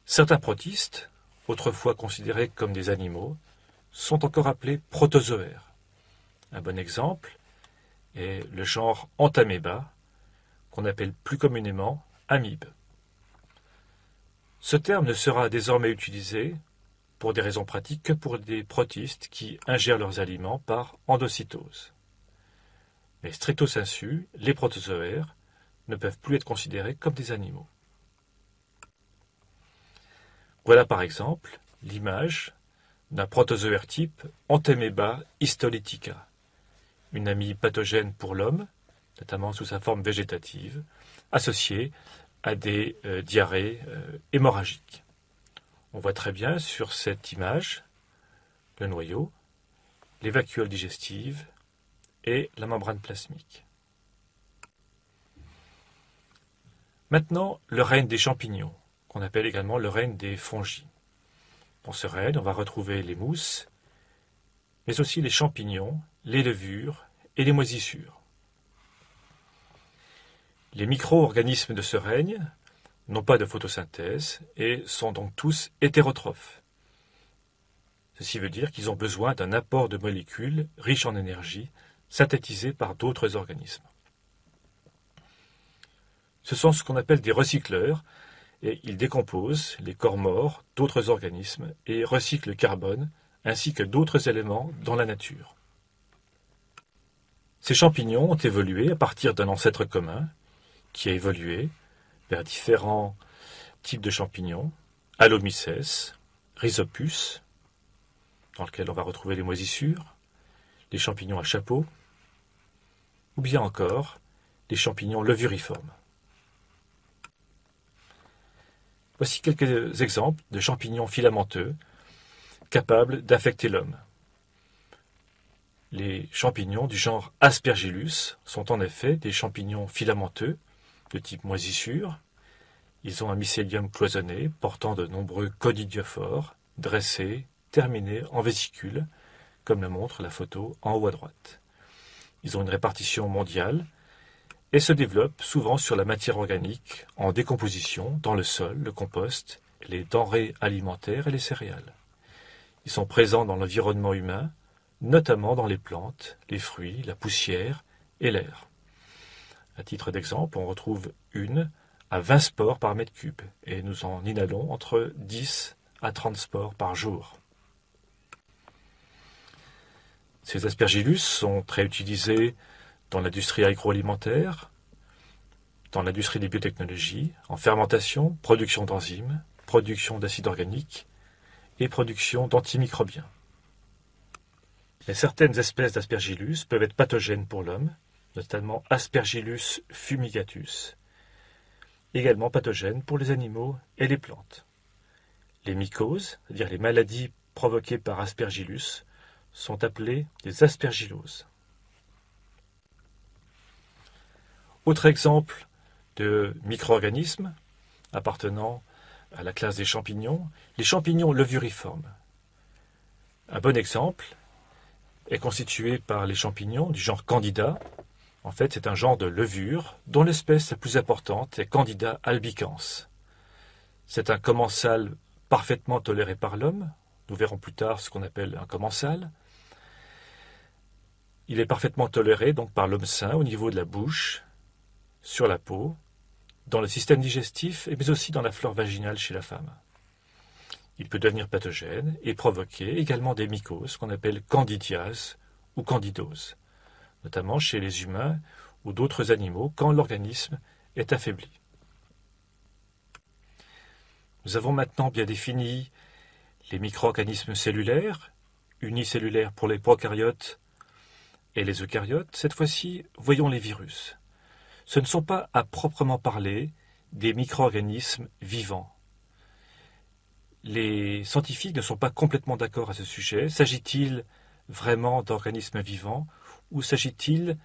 Certains protistes, autrefois considérés comme des animaux, sont encore appelés protozoaires. Un bon exemple est le genre Entamoeba, qu'on appelle plus communément amibe. Ce terme ne sera désormais utilisé, pour des raisons pratiques, que pour des protistes qui ingèrent leurs aliments par endocytose. Mais stricto sensu, les protozoaires ne peuvent plus être considérés comme des animaux. Voilà par exemple l'image d'un protozoaire type Entamoeba histolytica, une amie pathogène pour l'homme, notamment sous sa forme végétative, associée à des diarrhées hémorragiques. On voit très bien sur cette image le noyau, les vacuoles digestives et la membrane plasmique. Maintenant, le règne des champignons, qu'on appelle également le règne des fongies. Dans ce règne, on va retrouver les mousses, mais aussi les champignons, les levures et les moisissures. Les micro-organismes de ce règne n'ont pas de photosynthèse et sont donc tous hétérotrophes. Ceci veut dire qu'ils ont besoin d'un apport de molécules riches en énergie synthétisées par d'autres organismes. Ce sont ce qu'on appelle des recycleurs et ils décomposent les corps morts d'autres organismes et recyclent le carbone ainsi que d'autres éléments dans la nature. Ces champignons ont évolué à partir d'un ancêtre commun qui a évolué vers différents types de champignons, Alomyces, Rhizopus, dans lequel on va retrouver les moisissures, les champignons à chapeau, ou bien encore les champignons levuriformes. Voici quelques exemples de champignons filamenteux capables d'affecter l'homme. Les champignons du genre Aspergillus sont en effet des champignons filamenteux de type moisissure. Ils ont un mycélium cloisonné portant de nombreux conidiophores dressés, terminés en vésicules, comme le montre la photo en haut à droite. Ils ont une répartition mondiale et se développent souvent sur la matière organique en décomposition dans le sol, le compost, les denrées alimentaires et les céréales. Ils sont présents dans l'environnement humain, notamment dans les plantes, les fruits, la poussière et l'air. À titre d'exemple, on retrouve une à 20 spores par mètre cube et nous en inhalons entre 10 à 30 spores par jour. Ces aspergillus sont très utilisés dans l'industrie agroalimentaire, dans l'industrie des biotechnologies, en fermentation, production d'enzymes, production d'acides organiques et production d'antimicrobiens. Mais certaines espèces d'aspergillus peuvent être pathogènes pour l'homme, notamment Aspergillus fumigatus, également pathogènes pour les animaux et les plantes. Les mycoses, c'est-à-dire les maladies provoquées par Aspergillus, sont appelées des aspergilloses. Autre exemple de micro-organismes appartenant à la classe des champignons, les champignons levuriformes. Un bon exemple est constitué par les champignons du genre Candida. En fait, c'est un genre de levure dont l'espèce la plus importante est Candida albicans. C'est un commensal parfaitement toléré par l'homme. Nous verrons plus tard ce qu'on appelle un commensal. Il est parfaitement toléré donc par l'homme sain au niveau de la bouche, sur la peau, dans le système digestif, mais aussi dans la flore vaginale chez la femme. Il peut devenir pathogène et provoquer également des mycoses qu'on appelle candidiases ou candidoses, notamment chez les humains ou d'autres animaux quand l'organisme est affaibli. Nous avons maintenant bien défini les micro-organismes cellulaires, unicellulaires pour les prokaryotes et les eucaryotes, cette fois-ci, voyons les virus. Ce ne sont pas, à proprement parler, des micro-organismes vivants. Les scientifiques ne sont pas complètement d'accord à ce sujet. S'agit-il vraiment d'organismes vivants ou s'agit-il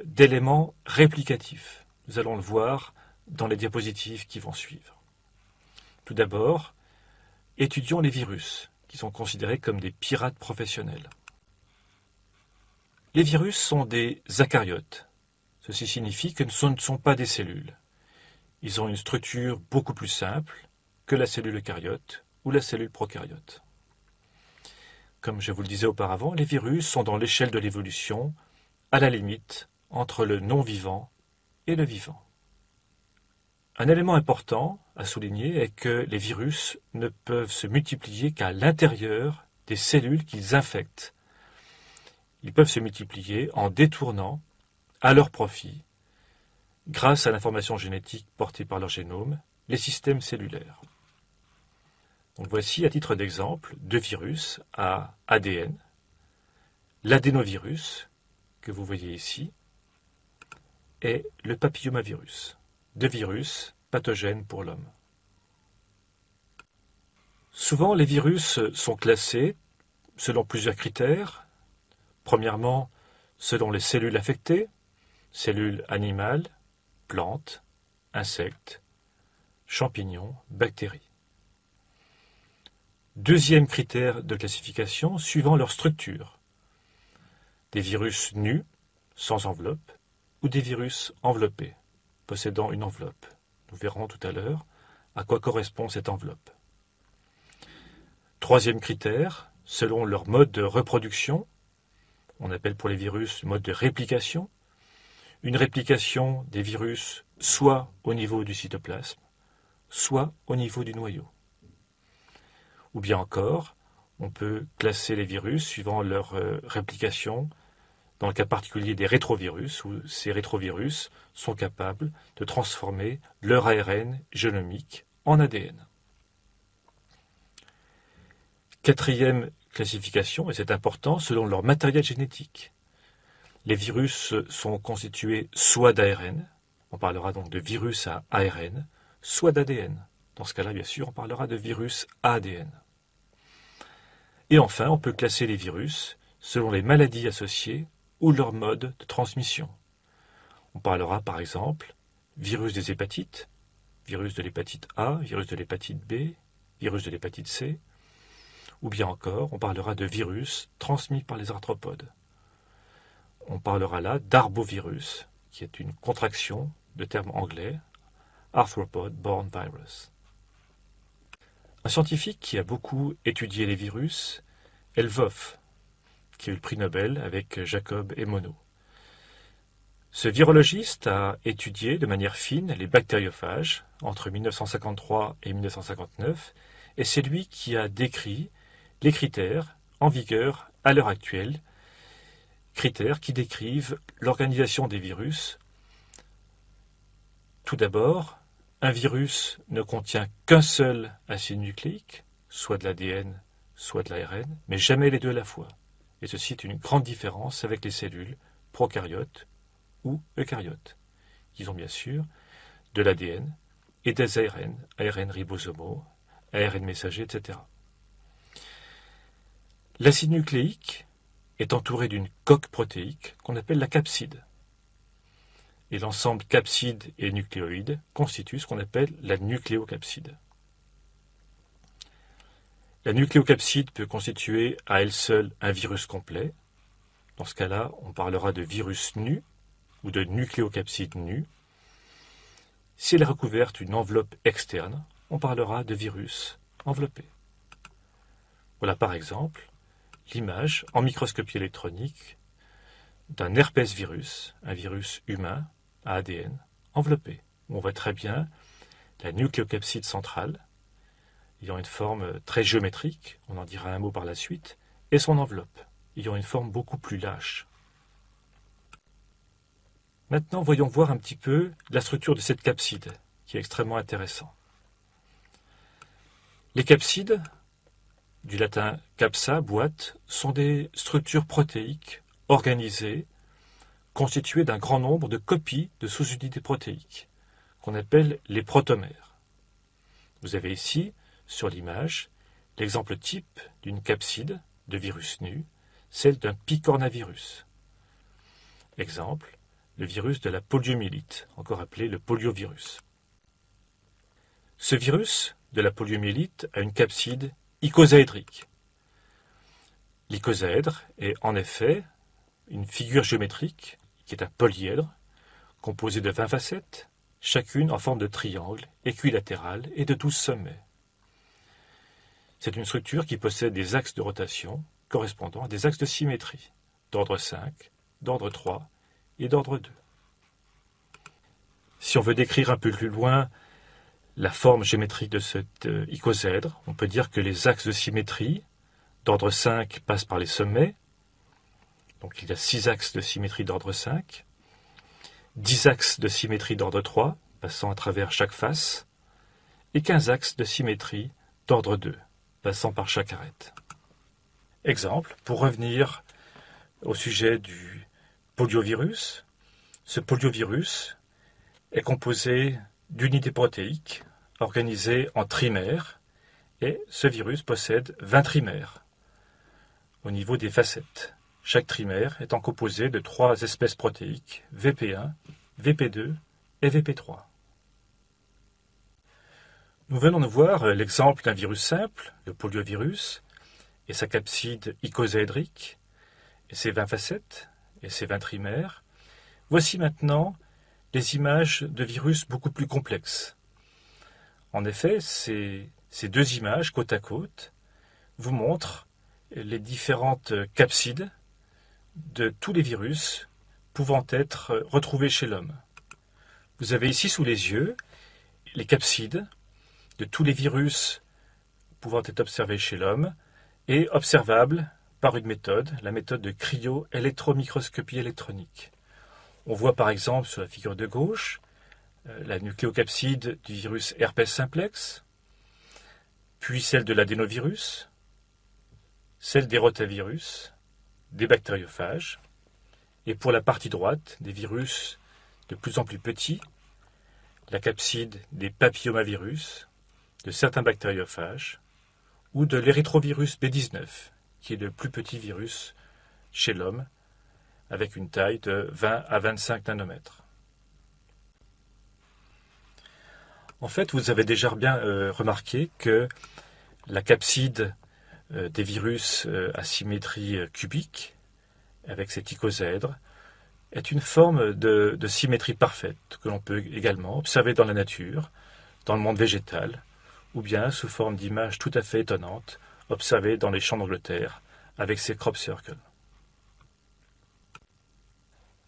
d'éléments réplicatifs? Nous allons le voir dans les diapositives qui vont suivre. Tout d'abord, étudions les virus, qui sont considérés comme des pirates professionnels. Les virus sont des eucaryotes. Ceci signifie que ce ne sont pas des cellules. Ils ont une structure beaucoup plus simple que la cellule eucaryote ou la cellule prokaryote. Comme je vous le disais auparavant, les virus sont dans l'échelle de l'évolution, à la limite entre le non-vivant et le vivant. Un élément important à souligner est que les virus ne peuvent se multiplier qu'à l'intérieur des cellules qu'ils infectent. Ils peuvent se multiplier en détournant à leur profit, grâce à l'information génétique portée par leur génome, les systèmes cellulaires. Donc voici, à titre d'exemple, deux virus à ADN, l'adénovirus, que vous voyez ici, et le papillomavirus, deux virus pathogènes pour l'homme. Souvent, les virus sont classés selon plusieurs critères. Premièrement, selon les cellules affectées, cellules animales, plantes, insectes, champignons, bactéries. Deuxième critère de classification, suivant leur structure. Des virus nus, sans enveloppe, ou des virus enveloppés, possédant une enveloppe. Nous verrons tout à l'heure à quoi correspond cette enveloppe. Troisième critère, selon leur mode de reproduction, on appelle pour les virus le mode de réplication, une réplication des virus soit au niveau du cytoplasme, soit au niveau du noyau. Ou bien encore, on peut classer les virus suivant leur réplication, dans le cas particulier des rétrovirus, où ces rétrovirus sont capables de transformer leur ARN génomique en ADN. Quatrième classification, et c'est important, selon leur matériel génétique. Les virus sont constitués soit d'ARN, on parlera donc de virus à ARN, soit d'ADN. Dans ce cas-là, bien sûr, on parlera de virus à ADN. Et enfin, on peut classer les virus selon les maladies associées ou leur mode de transmission. On parlera par exemple virus des hépatites, virus de l'hépatite A, virus de l'hépatite B, virus de l'hépatite C, ou bien encore on parlera de virus transmis par les arthropodes. On parlera là d'arbovirus, qui est une contraction de terme anglais, arthropod-borne virus. Un scientifique qui a beaucoup étudié les virus est Lvov, qui a eu le prix Nobel avec Jacob et Monod. Ce virologiste a étudié de manière fine les bactériophages entre 1953 et 1959, et c'est lui qui a décrit les critères en vigueur à l'heure actuelle, critères qui décrivent l'organisation des virus. Tout d'abord, un virus ne contient qu'un seul acide nucléique, soit de l'ADN, soit de l'ARN, mais jamais les deux à la fois. Et ceci est une grande différence avec les cellules prokaryotes ou eucaryotes. Ils ont bien sûr de l'ADN et des ARN, ARN ribosomaux, ARN messagers, etc. L'acide nucléique est entouré d'une coque protéique qu'on appelle la capside. Et l'ensemble capside et nucléoïde constitue ce qu'on appelle la nucléocapside. La nucléocapside peut constituer à elle seule un virus complet. Dans ce cas-là, on parlera de virus nu ou de nucléocapside nue. Si elle est recouverte d'une enveloppe externe, on parlera de virus enveloppé. Voilà par exemple l'image en microscopie électronique d'un herpès virus, un virus humain à ADN enveloppé. On voit très bien la nucléocapside centrale, ayant une forme très géométrique, on en dira un mot par la suite, et son enveloppe, ayant une forme beaucoup plus lâche. Maintenant, voyons voir un petit peu la structure de cette capside, qui est extrêmement intéressant. Les capsides, du latin capsa, boîte, sont des structures protéiques organisées constitués d'un grand nombre de copies de sous-unités protéiques, qu'on appelle les protomères. Vous avez ici, sur l'image, l'exemple type d'une capside de virus nu, celle d'un picornavirus. Exemple, le virus de la poliomyélite, encore appelé le poliovirus. Ce virus de la poliomyélite a une capside icosaédrique. L'icosaèdre est en effet une figure géométrique qui est un polyèdre composé de 20 facettes, chacune en forme de triangle équilatéral et de 12 sommets. C'est une structure qui possède des axes de rotation correspondant à des axes de symétrie, d'ordre 5, d'ordre 3 et d'ordre 2. Si on veut décrire un peu plus loin la forme géométrique de cet icosaèdre, on peut dire que les axes de symétrie d'ordre 5 passent par les sommets. Donc il y a 6 axes de symétrie d'ordre 5, 10 axes de symétrie d'ordre 3, passant à travers chaque face, et 15 axes de symétrie d'ordre 2, passant par chaque arête. Exemple, pour revenir au sujet du poliovirus, ce poliovirus est composé d'unités protéiques organisées en trimères, et ce virus possède 20 trimères au niveau des facettes. Chaque trimère étant composé de 3 espèces protéiques, VP1, VP2 et VP3. Nous venons de voir l'exemple d'un virus simple, le poliovirus, et sa capside icosaédrique, et ses 20 facettes, et ses 20 trimères. Voici maintenant les images de virus beaucoup plus complexes. En effet, ces 2 images, côte à côte, vous montrent les différentes capsides de tous les virus pouvant être retrouvés chez l'homme. Vous avez ici sous les yeux les capsides de tous les virus pouvant être observés chez l'homme et observables par une méthode, la méthode de cryo-électromicroscopie électronique. On voit par exemple sur la figure de gauche la nucléocapside du virus herpès simplex, puis celle de l'adénovirus, celle des rotavirus, des bactériophages, et pour la partie droite, des virus de plus en plus petits, la capside des papillomavirus, de certains bactériophages, ou de l'érythrovirus B19, qui est le plus petit virus chez l'homme, avec une taille de 20 à 25 nanomètres. En fait, vous avez déjà bien remarqué que la capside des virus à symétrie cubique, avec cet icosaèdre, est une forme de symétrie parfaite que l'on peut également observer dans la nature, dans le monde végétal, ou bien sous forme d'images tout à fait étonnantes observées dans les champs d'Angleterre avec ces crop circles.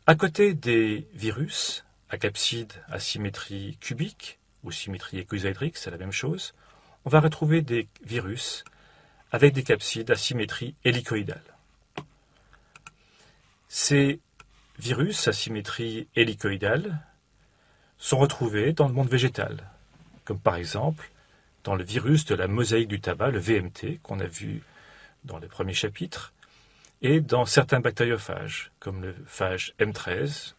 À côté des virus à capside à symétrie cubique ou symétrie icosaédrique, c'est la même chose, on va retrouver des virus avec des capsides à symétrie hélicoïdale. Ces virus à symétrie hélicoïdale sont retrouvés dans le monde végétal, comme par exemple dans le virus de la mosaïque du tabac, le VMT, qu'on a vu dans les premiers chapitres, et dans certains bactériophages, comme le phage M13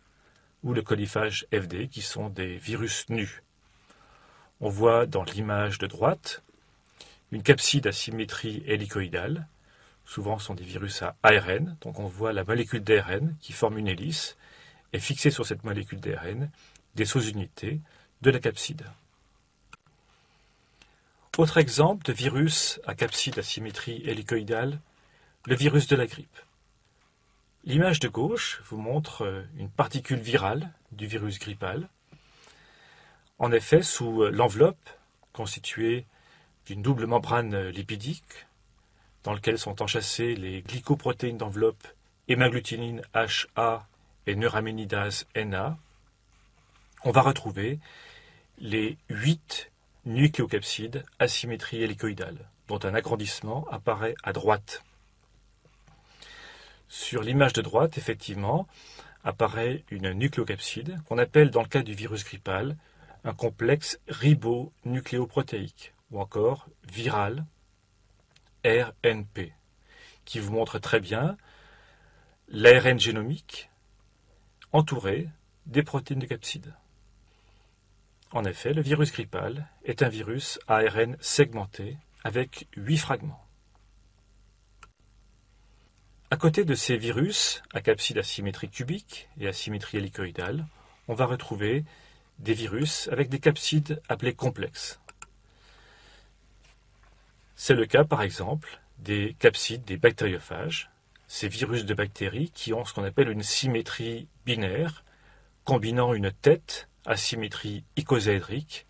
ou le coliphage FD, qui sont des virus nus. On voit dans l'image de droite une capside à symétrie hélicoïdale. Souvent, ce sont des virus à ARN, donc on voit la molécule d'ARN qui forme une hélice, et fixée sur cette molécule d'ARN, des sous-unités de la capside. Autre exemple de virus à capside à symétrie hélicoïdale, le virus de la grippe. L'image de gauche vous montre une particule virale du virus grippal. En effet, sous l'enveloppe constituée d'une double membrane lipidique, dans laquelle sont enchâssées les glycoprotéines d'enveloppe hémagglutinine HA et neuraminidase NA, on va retrouver les 8 nucléocapsides à symétrie hélicoïdale, dont un agrandissement apparaît à droite. Sur l'image de droite, effectivement, apparaît une nucléocapside qu'on appelle, dans le cas du virus grippal, un complexe ribonucléoprotéique, ou encore viral RNP, qui vous montre très bien l'ARN génomique entouré des protéines de capside. En effet, le virus grippal est un virus à ARN segmenté avec 8 fragments. À côté de ces virus à capside asymétrique cubique et à symétrie hélicoïdale, on va retrouver des virus avec des capsides appelés complexes. C'est le cas, par exemple, des capsides des bactériophages, ces virus de bactéries qui ont ce qu'on appelle une symétrie binaire, combinant une tête à symétrie icosaédrique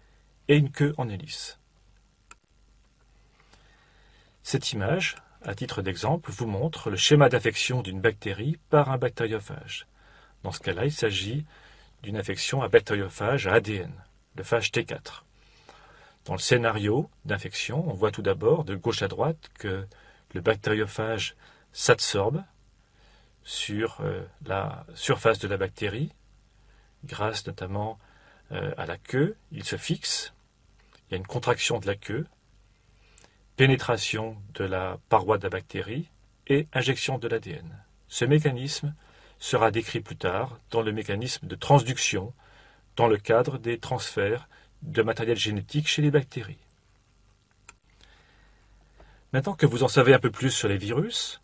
et une queue en hélice. Cette image, à titre d'exemple, vous montre le schéma d'infection d'une bactérie par un bactériophage. Dans ce cas-là, il s'agit d'une infection à bactériophage à ADN, le phage T4. Dans le scénario d'infection, on voit tout d'abord, de gauche à droite, que le bactériophage s'adsorbe sur la surface de la bactérie, grâce notamment à la queue. Il se fixe, il y a une contraction de la queue, pénétration de la paroi de la bactérie et injection de l'ADN. Ce mécanisme sera décrit plus tard dans le mécanisme de transduction dans le cadre des transferts de matériel génétique chez les bactéries. Maintenant que vous en savez un peu plus sur les virus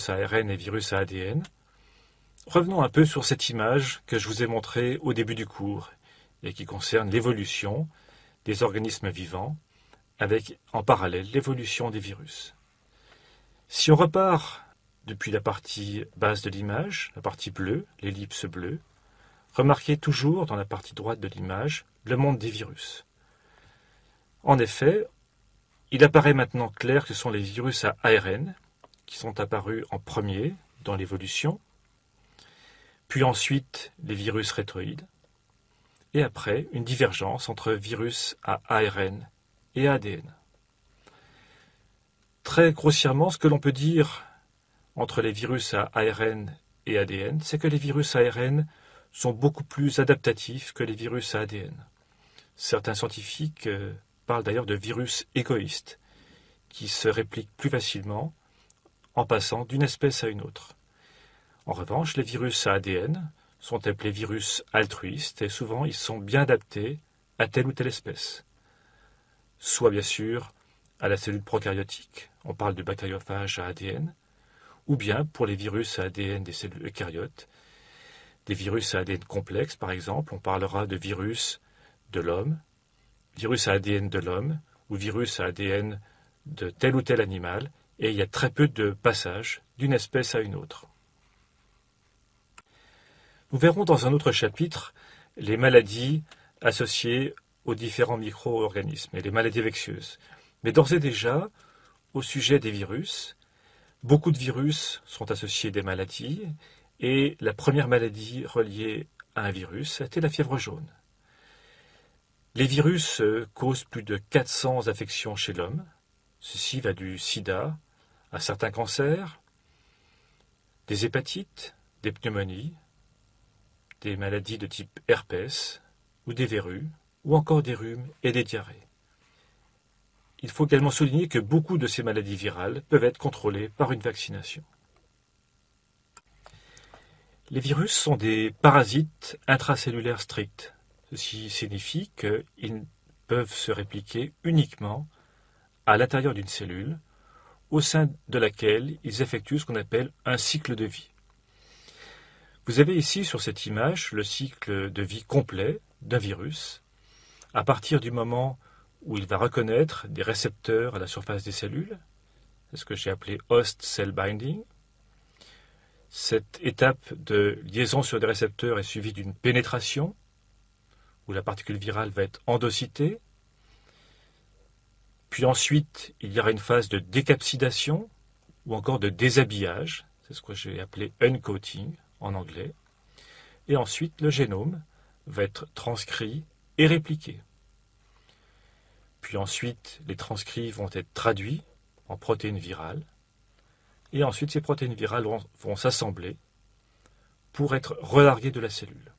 à ARN et virus à ADN, revenons un peu sur cette image que je vous ai montrée au début du cours et qui concerne l'évolution des organismes vivants avec en parallèle l'évolution des virus. Si on repart depuis la partie basse de l'image, la partie bleue, l'ellipse bleue, remarquez toujours dans la partie droite de l'image le monde des virus. En effet, il apparaît maintenant clair que ce sont les virus à ARN qui sont apparus en premier dans l'évolution, puis ensuite les virus rétroïdes, et après une divergence entre virus à ARN et ADN. Très grossièrement, ce que l'on peut dire entre les virus à ARN et ADN, c'est que les virus à ARN sont beaucoup plus adaptatifs que les virus à ADN. Certains scientifiques parlent d'ailleurs de virus égoïstes, qui se répliquent plus facilement en passant d'une espèce à une autre. En revanche, les virus à ADN sont appelés virus altruistes et souvent ils sont bien adaptés à telle ou telle espèce. Soit bien sûr à la cellule prokaryotique, on parle de bactériophage à ADN, ou bien pour les virus à ADN des cellules eucaryotes, des virus à ADN complexes par exemple, on parlera de virus de l'homme, virus à ADN de l'homme, ou virus à ADN de tel ou tel animal, et il y a très peu de passages d'une espèce à une autre. Nous verrons dans un autre chapitre les maladies associées aux différents micro-organismes et les maladies infectieuses. Mais d'ores et déjà, au sujet des virus, beaucoup de virus sont associés à des maladies, et la première maladie reliée à un virus était la fièvre jaune. Les virus causent plus de 400 affections chez l'homme. Ceci va du sida à certains cancers, des hépatites, des pneumonies, des maladies de type herpès, ou des verrues, ou encore des rhumes et des diarrhées. Il faut également souligner que beaucoup de ces maladies virales peuvent être contrôlées par une vaccination. Les virus sont des parasites intracellulaires stricts. Ceci signifie qu'ils peuvent se répliquer uniquement à l'intérieur d'une cellule, au sein de laquelle ils effectuent ce qu'on appelle un cycle de vie. Vous avez ici sur cette image le cycle de vie complet d'un virus, à partir du moment où il va reconnaître des récepteurs à la surface des cellules, c'est ce que j'ai appelé host cell binding. Cette étape de liaison sur des récepteurs est suivie d'une pénétration, où la particule virale va être endocytée. Puis ensuite, il y aura une phase de décapsidation, ou encore de déshabillage, c'est ce que j'ai appelé uncoating en anglais. Et ensuite, le génome va être transcrit et répliqué. Puis ensuite, les transcrits vont être traduits en protéines virales. Et ensuite, ces protéines virales vont s'assembler pour être relarguées de la cellule.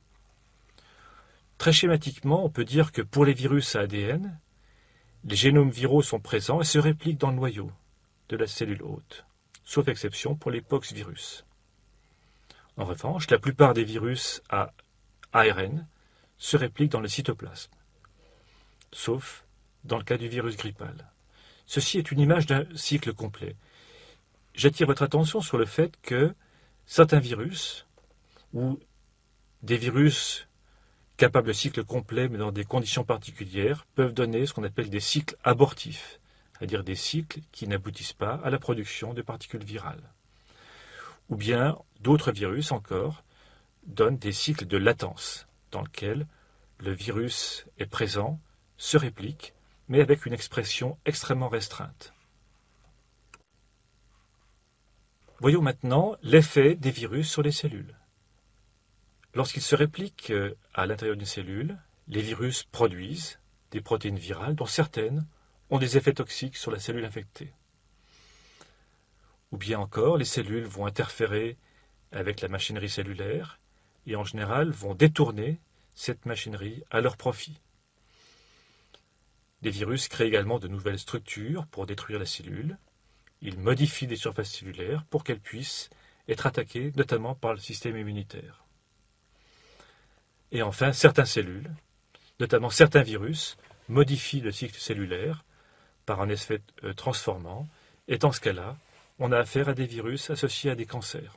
Très schématiquement, on peut dire que pour les virus à ADN, les génomes viraux sont présents et se répliquent dans le noyau de la cellule hôte, sauf exception pour les poxvirus. En revanche, la plupart des virus à ARN se répliquent dans le cytoplasme, sauf dans le cas du virus grippal. Ceci est une image d'un cycle complet. J'attire votre attention sur le fait que certains virus, ou des virus capables de cycle complet mais dans des conditions particulières, peuvent donner ce qu'on appelle des cycles abortifs, c'est-à-dire des cycles qui n'aboutissent pas à la production de particules virales. Ou bien d'autres virus encore donnent des cycles de latence, dans lesquels le virus est présent, se réplique, mais avec une expression extrêmement restreinte. Voyons maintenant l'effet des virus sur les cellules. Lorsqu'ils se répliquent à l'intérieur d'une cellule, les virus produisent des protéines virales dont certaines ont des effets toxiques sur la cellule infectée. Ou bien encore, les cellules vont interférer avec la machinerie cellulaire et en général vont détourner cette machinerie à leur profit. Les virus créent également de nouvelles structures pour détruire la cellule. Ils modifient les surfaces cellulaires pour qu'elles puissent être attaquées, notamment par le système immunitaire. Et enfin, certaines cellules, notamment certains virus, modifient le cycle cellulaire par un effet transformant, et dans ce cas-là, on a affaire à des virus associés à des cancers.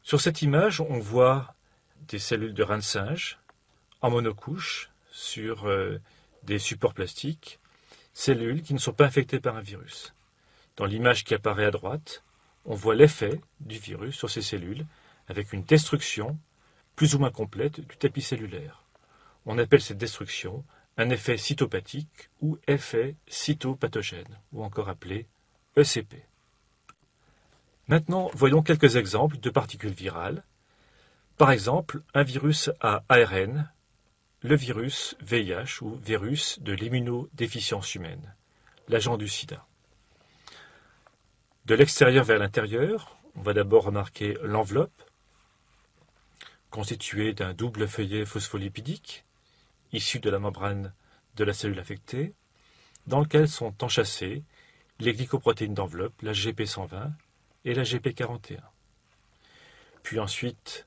Sur cette image, on voit des cellules de rein de singe en monocouche sur des supports plastiques, cellules qui ne sont pas infectées par un virus. Dans l'image qui apparaît à droite, on voit l'effet du virus sur ces cellules avec une destruction plus ou moins complète du tapis cellulaire. On appelle cette destruction un effet cytopathique ou effet cytopathogène, ou encore appelé ECP. Maintenant, voyons quelques exemples de particules virales. Par exemple, un virus à ARN, le virus VIH ou virus de l'immunodéficience humaine, l'agent du sida. De l'extérieur vers l'intérieur, on va d'abord remarquer l'enveloppe, constituée d'un double feuillet phospholipidique, issu de la membrane de la cellule affectée, dans lequel sont enchâssées les glycoprotéines d'enveloppe, la GP120 et la GP41. Puis ensuite,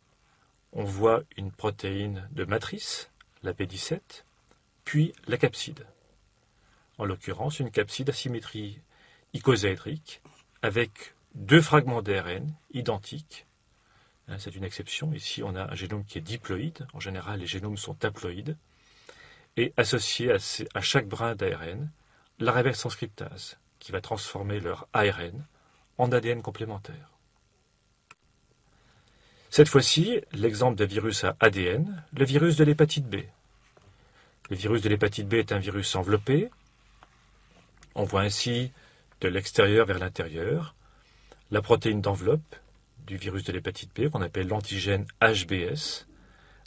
on voit une protéine de matrice, la P17, puis la capside. En l'occurrence, une capside à symétrie icosaédrique avec deux fragments d'ARN identiques. C'est une exception. Ici, on a un génome qui est diploïde. En général, les génomes sont haploïdes. Et associé à chaque brin d'ARN, la reverse transcriptase, qui va transformer leur ARN en ADN complémentaire. Cette fois-ci, l'exemple d'un virus à ADN, le virus de l'hépatite B. Le virus de l'hépatite B est un virus enveloppé. On voit ainsi de l'extérieur vers l'intérieur la protéine d'enveloppe du virus de l'hépatite B, qu'on appelle l'antigène HBS,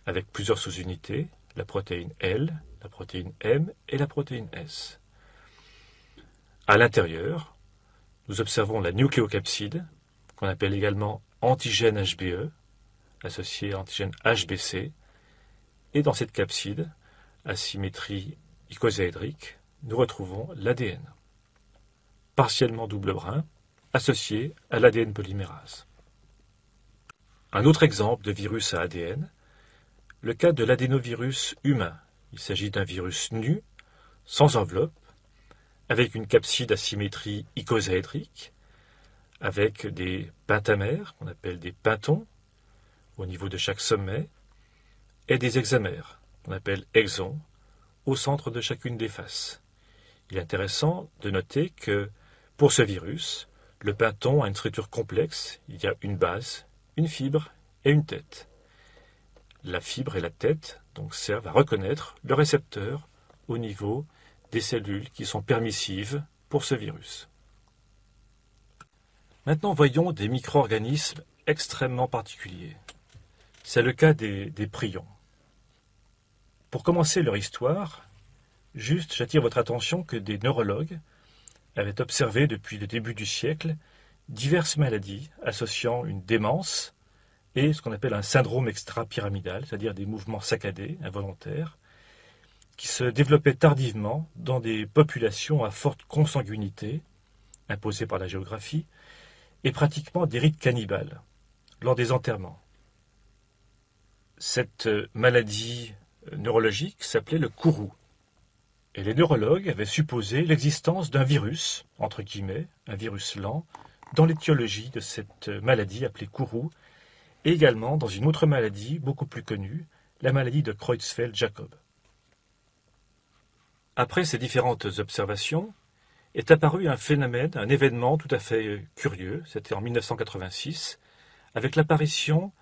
avec plusieurs sous-unités, la protéine L, la protéine M et la protéine S. À l'intérieur, nous observons la nucléocapside, qu'on appelle également antigène HBE, associé à antigène HBC, et dans cette capside, à symétrie icosaédrique, nous retrouvons l'ADN, partiellement double brin, associé à l'ADN polymérase. Un autre exemple de virus à ADN, le cas de l'adénovirus humain. Il s'agit d'un virus nu, sans enveloppe, avec une capside à symétrie icosaédrique, avec des pentamères, qu'on appelle des pentons, au niveau de chaque sommet, et des hexamères, qu'on appelle exons, au centre de chacune des faces. Il est intéressant de noter que, pour ce virus, le penton a une structure complexe. Il y a une base, une fibre et une tête. La fibre et la tête donc servent à reconnaître le récepteur au niveau des cellules qui sont permissives pour ce virus. Maintenant, voyons des micro-organismes extrêmement particuliers. C'est le cas des prions. Pour commencer leur histoire, j'attire votre attention que des neurologues avaient observé depuis le début du siècle diverses maladies associant une démence et ce qu'on appelle un syndrome extra-pyramidal, c'est-à-dire des mouvements saccadés, involontaires, qui se développaient tardivement dans des populations à forte consanguinité, imposées par la géographie, et pratiquement des rites cannibales, lors des enterrements. Cette maladie neurologique s'appelait le courroux. Et les neurologues avaient supposé l'existence d'un virus, entre guillemets, un virus lent, dans l'étiologie de cette maladie appelée courroux, et également dans une autre maladie beaucoup plus connue, la maladie de Creutzfeldt-Jakob. Après ces différentes observations, est apparu un phénomène, un événement tout à fait curieux, c'était en 1986, avec l'apparition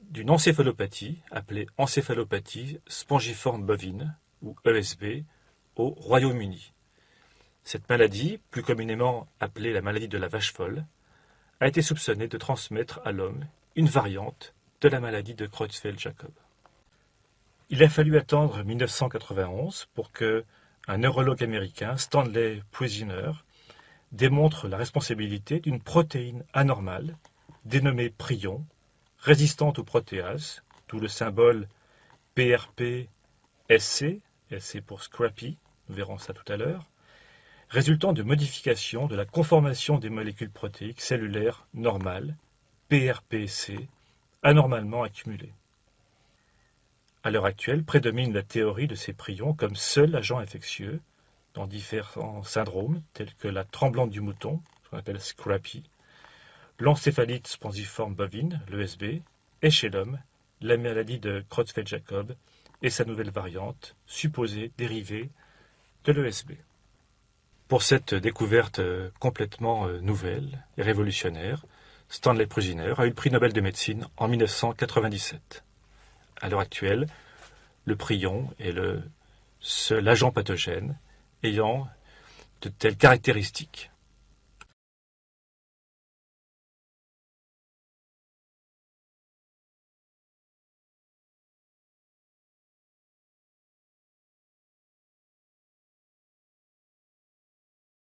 d'une encéphalopathie, appelée encéphalopathie spongiforme bovine, ou ESB, au Royaume-Uni. Cette maladie, plus communément appelée la maladie de la vache folle, a été soupçonnée de transmettre à l'homme une variante de la maladie de Creutzfeldt-Jakob. Il a fallu attendre 1991 pour que un neurologue américain, Stanley Prusiner, démontre la responsabilité d'une protéine anormale, dénommée prion, résistante aux protéases, d'où le symbole PRP-SC, SC pour Scrappy, nous verrons ça tout à l'heure, résultant de modifications de la conformation des molécules protéiques cellulaires normales, PRPC, anormalement accumulées. À l'heure actuelle, prédomine la théorie de ces prions comme seul agent infectieux dans différents syndromes tels que la tremblante du mouton, ce qu'on appelle Scrappy, l'encéphalite spongiforme bovine, l'ESB, et chez l'homme, la maladie de Creutzfeldt-Jakob et sa nouvelle variante, supposée dérivée de l'ESB. Pour cette découverte complètement nouvelle et révolutionnaire, Stanley Prusiner a eu le prix Nobel de médecine en 1997. À l'heure actuelle, le prion est le seul agent pathogène ayant de telles caractéristiques.